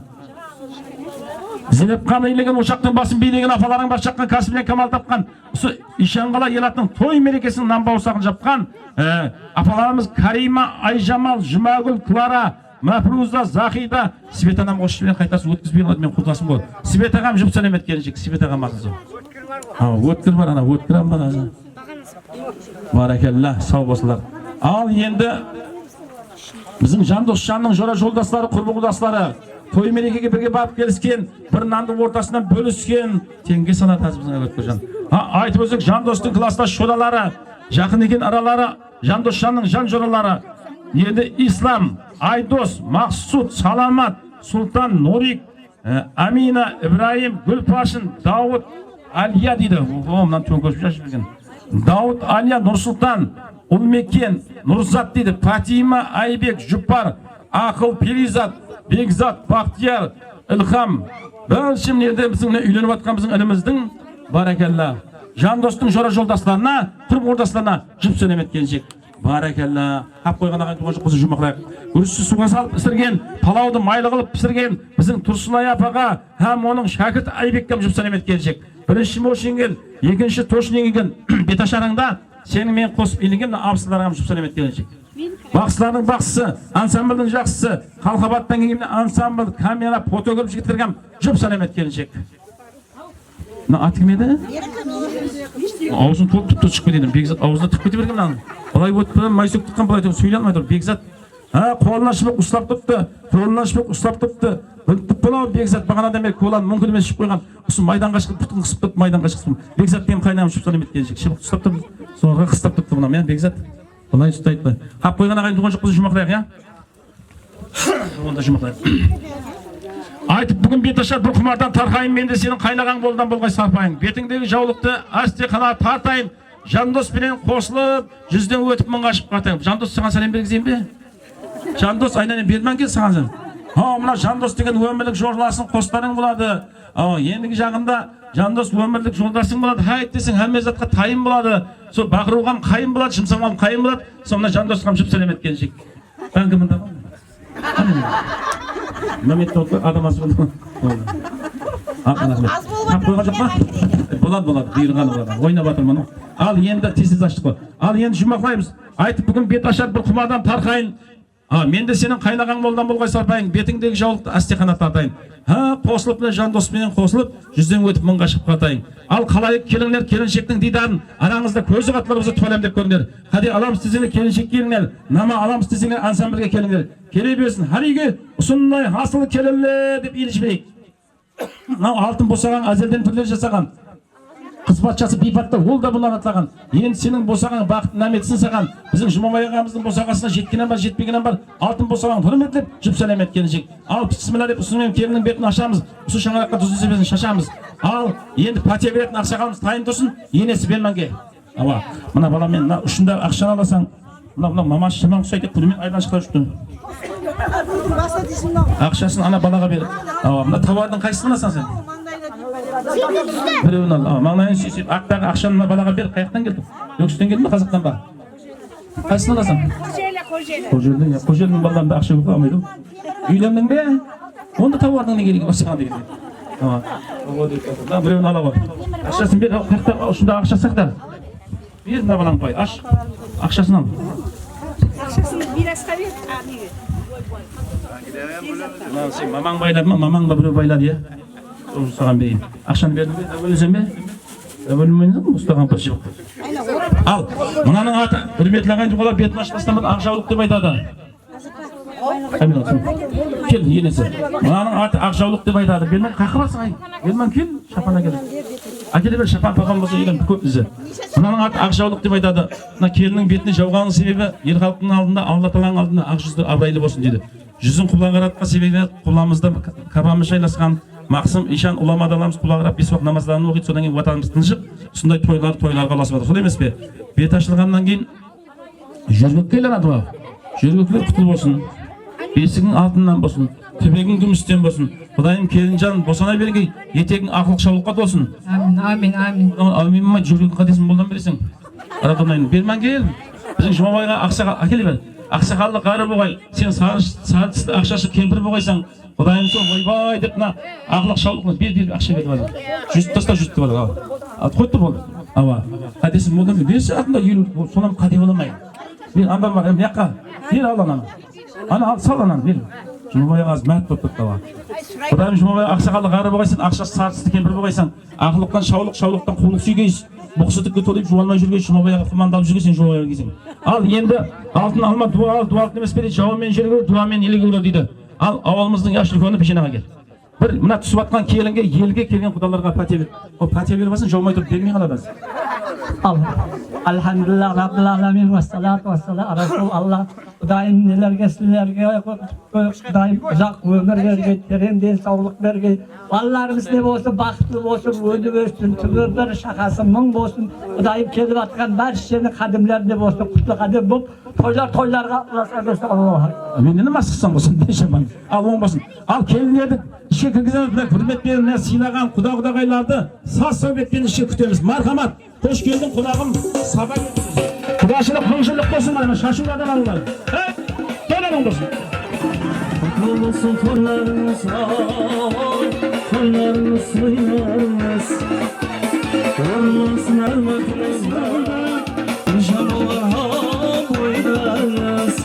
Zinep qanı ilegen oşaqtың басын beylеген afaların baş çakkan kasıblen kamal tapkan. Осы İşanqala yelatның toy merekesinin namba usaqын japkan. Afalarımız Karima, Ayjamal, Jumagül, Klara, Mafruza, Zahida, Sibet anam qoşışымен қайтасы өткізбей қалады, мен құртасым болады. Sibet ағам jüp selamet kelenecek. Sibet ағам aqызы. Өткір бар, ана өткірам бар. Barakallah, sağ bolsunlar. Al endi bizim Jandosjanның jora joldaslары, qurbi qudasları toy merekege birge barıp kelishken, bir nanды ortasından bölüşken, tenge sanat azımızın ötkürjan. Aytып özük Jandostың klastaş şodalары, жақын eken aralары, Jandosjanның jan joralары. Endi İslam, Aydos, Maqsud, Salamat, Sultan, Norik, Amina, İbrahim, Gülpaşın, Davut, Aliya deydi. Ondan tön köşüp şaşırgen. Davut, Aliya, Nursultan, Ulmeken, Nurzat deydi. Fatima, Aybek, Jupar, Akıl, Perizat, Begzat, Baxtiyar, İlham. Ben şimdi nerede bizim үйlenip atkan bizim elimizдің barakallah. Jandostың jora joldaşlarına, qurb ordaslarına jüp selamet gelecek. Barakallah. Hap koygan ағайын туған қозы жұмақлайық. Үрісі суға салып пісірген, палауды майлы қылып пісірген біздің Тұрсынай апаға һәм оның шәкірт Айбекке жüп сәлемет келешек. Бірінші Мошингел, екінші Тошнинген беташараңда сенің мен қосып иленген абысыларға жüп сәлемет келешек. Бақсылардың бақсысы, ансамбльдің жақсысы, Қалқабаттан келген ансамбль, камера, фотограф жігіттерге жüп сәлемет келешек. Аты кім еді? Аузын толып тұп шығып кетеді. Бекзат аузына тығып кете берген мынаны. Былай өтіп майсөк тұтқан былай сөйлей алмай тұр. Бекзат қолына шыбық ұстап тұпты. Қолына шыбық ұстап тұпты. Тұп болау Бекзат бағанадан бері қоланы мүмкін емес шығып қойған. Осы майданға шығып тұтқын қысып тұп майданға шығып. Бекзат мен қайнағым шып сәлемет келешек. Шыбық ұстап тұп. Соңға қыстап тұпты мына мен Бекзат. Былай ұстайды. Қап қойған ағайын туған жоқ қызы жұмақлайық, я? Онда жұмақлайық. Айтып бүгін беташар бір құмардан тарқайын, мен де сенің қайнаған болдан болғай сарпайын. Бетіңдегі жаулықты асте қана тартайын. Жандос пенен қосылып, жүзден өтіп мұңға ашып қатайын. Жандос саған сәлем бергізейін бе? Жандос айнанен бермен кел саған сәлем. Мына Жандос деген өмірлік жолдасың қостарың болады. Ендігі жағында Жандос өмірлік жолдасың болады. Хайт десің Әлмезатқа тайын болады. Сол Бақыруғам қайын болады, Шымсамам қайын болады. Сонда Жандосқам жіп сәлемет келешек. Әңгімінде Мәметті отыр, адам аз болды. Қап қойға жоқ па? Болады, бұйырған болады. Ойнап атырмын. Al endi tez açtık qo'y. Al endi jumaqlaymiz. Aytib bugun bet ashar bir qumadan tarqayın. Men de senin qaynag'ang moldan bo'lg'ay sarpaying, betingdagi javliqni astiqana tartayın. Ha, qo'shilib bilan jon do'st bilan qo'shilib, yuzdan o'tib mingga chiqib qataying. Al qalayib kelinglar, kelinchekning diydарын arangizda ko'zi qatlarimizni to'lam deb ko'ringlar. Qadi alamiz tizinglar, kelinchek kelinglar. Nama alamiz tizinglar, ansamblga kelinglar. Kelib bersin. Har uyga usunday hosil kelinlar deb ilishmayik. Altın bosagan azelden türler jasagan. Kız batçası bipatta ol da bundan atlagan. Endi senin bosagan baqt nametsin sagan. Bizim Jumaboy ağamızın bosagasına jetkinden var, jetpegenden var. Altın bosagan hürmetlep, jüp selamet gelecek. Al bismillah deb usunmen kelinin betini aşamız. Usu şangaqqa tuzu sebesini şaşamız. Al endi patiya berетін ақшағамыз тайын тұрсын. Енесі берманге. Ава, мына бала мен ушунда ақшаны аласаң, мына мамаш шаман құсайды пулмен айдан шықта ұшты. Ақшасын ана балаға бер. Ава, мына тауардың қайсысын аласаң сен? Біреуін ал. Маңнайын сүйсеп, ақтағы ақшаны балаға бер. Қаяқтан келді? Өкістен келді ме, Қазақтан ба? Қайсысын аласаң? Қожелдің балаларында ақша көп алмайды. Үйлендің бе? Онда тауардың не керегі осыған деген. Біреуін ала ғой. Ақшасын бер, ұшында ақша сақтар. Бер, мына балаң қой. Ақшасын ал. Ақшасын бір асқа бер. Мамаң байлады ма? Мамаң ба біреу байлады, е? Саған берейін. Ақшаны бердің бе? Бөлінсен бе? Бөлінмейді ме? Ұстаған бір жібік. Ал, мынаның аты, үрметлі ағайын жоғалап бетін ашпастан ақ жаулық деп айтады. Кел, енесі. Мынаның аты ақ жаулық деп айтады. Белмен қақы басың ай. Белмен кел, шапана кел. Әкеле бер, шапан папам болса елен көп бізді. Мынаның аты ақ жаулық деп айтады. Мына келінің бетіне жауғанның себебі ел халқының алдында, Алла Тағаланың алдында ақ жүзді абырайлы болсын дейді. Жүзін құбылан қаратқа себебі құбыламызда кабамыз жайласқан Мақсым ишан уламадаламыз құлағырап бес уақыт намаздарын оқиды, содан кейін ватанымыз тыншып, сондай тойларға ұласып жатыр. Солай емес пе? Бет ашылғаннан кейін жөргекке айналады ғой. Жөргектер құтыл болсын. Бесігің алтыннан болсын, төбегің күмістен болсын. Құдайым келінжан босана бергей, етегің ақылық шаулыққа толсын. Амин, амин. Амин ма, жөргектің қадесін болдан бересің. Арадонайын, берман кел. Біздің Жұмабайға ақсақа әкеле бер. Ақсақалды қары болғай, сен сары ақшашы кемпір болғайсың. Құдайым сол ойбай деп мына ақылық шаулықны бер ақша беріп алады. Жүз таста жүз деп алады. Қойды болды. Ава, қадесін болдан бер. Берші атында елу, сонан қаде боламай. Бер анда бар, мияққа. Бер ал ананы. Ана сал ананы бер. Жұмабай ағаз мәт болып тұр. Құдайым Жұмабай ақсақалды қары болғайсың, ақшасы сарысты кемпір болғайсың. Ақылықтан шаулықтан қулық сүйгейсің. Бұқсытыққа толып жуалмай жүрген Жұмабайға қымандалып жүргесен Жұмабайға кезең. Ал енді алтын алма дуа ал, дуалық немес береді, жауымен жүргір, дуамен елігілер дейді. Ал ауылымыздың яш үлкені пешенаға кел. Бір мына түсіп атқан келінге, елге келген құдаларға пәте бер. О пәте беріп алсын, жаумай тұрып бермей қалады. Ал, алхамдулилlah, раббил аламин, вассалату вассалам, расул Алла. Құдайым нелерге, сілерге, Құдайым ұзақ өмір берген, терең денсаулық берген. Балаларымыз не болсын, бақытты болсын, өніп өссін, түбір бір шақасы мың болсын. Құдайым келіп атқан бәршені қадімлерінде болсын, құтлы қадім болып, тойларға ұласа Аллах. Мен не масықсан болсын, дешеман. Ал оң болсын. Ал келінерді ішке кіргіземіз, құрметпен сыйлаған құда-құдағайларды саз сөйбетпен ішке күтеміз. Мархамат, қош келдің құдағым, саба кетсіз. Құдашылық, құңшылық болсын, шашуладан алыңдар. Тойларың болсын. Құтлы болсын тойларыңыз, тойларыңыз, тойларыңыз. Торласын әрмәтіңіз, жамалға ойдарыңыз.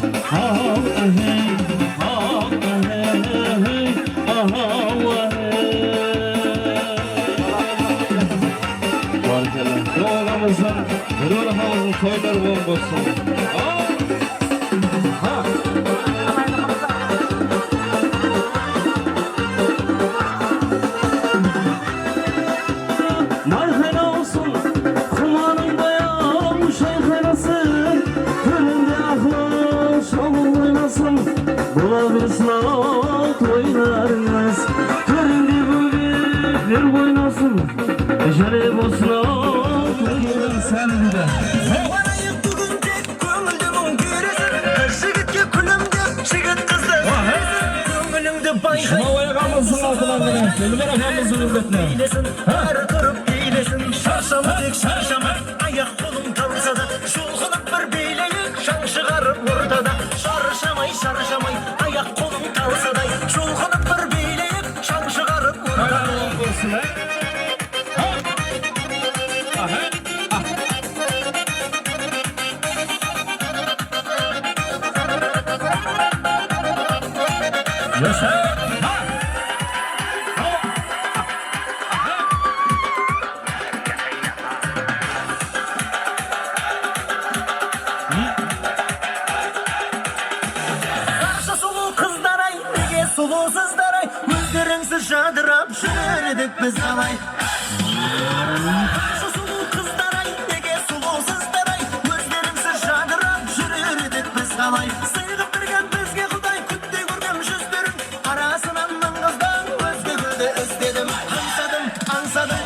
Toylar bol olsun. Mayhana olsun, kumanın dayan şeyhanası. Önünde aklı şovul oynasın. Bulabilsin alt oynarınız. Önünde bu bir oynasın. Şeref olsun alt oynarınız. Sen de. Жұмабай ағамыздың алтынан деген, Елбар ағамыздың үмбетіне. Әрі тұрып бейлесін, шаршама тек шаршама, аяқ қолың талса да, шұлқынып бір бейлейік, шаң шығарып ортада. Шаршамай, шаршамай, аяқ қолың талса да, шұлқынып бір бейлейік, шаң шығарып ортада. Qarşı sulu kızlar ay, nege sulusuzlar ay, gözlerinsiz jadırap jüredik biz qalay. Qarşı sulu kızlar ay, nege sulusuzlar ay, gözlerinsiz jadırap jüredik biz qalay. Sıyğıp birgen bizge Xuday kütde görgem yüzlerin, arasından kızdan özge gülde özledim. Ansadım, ansadım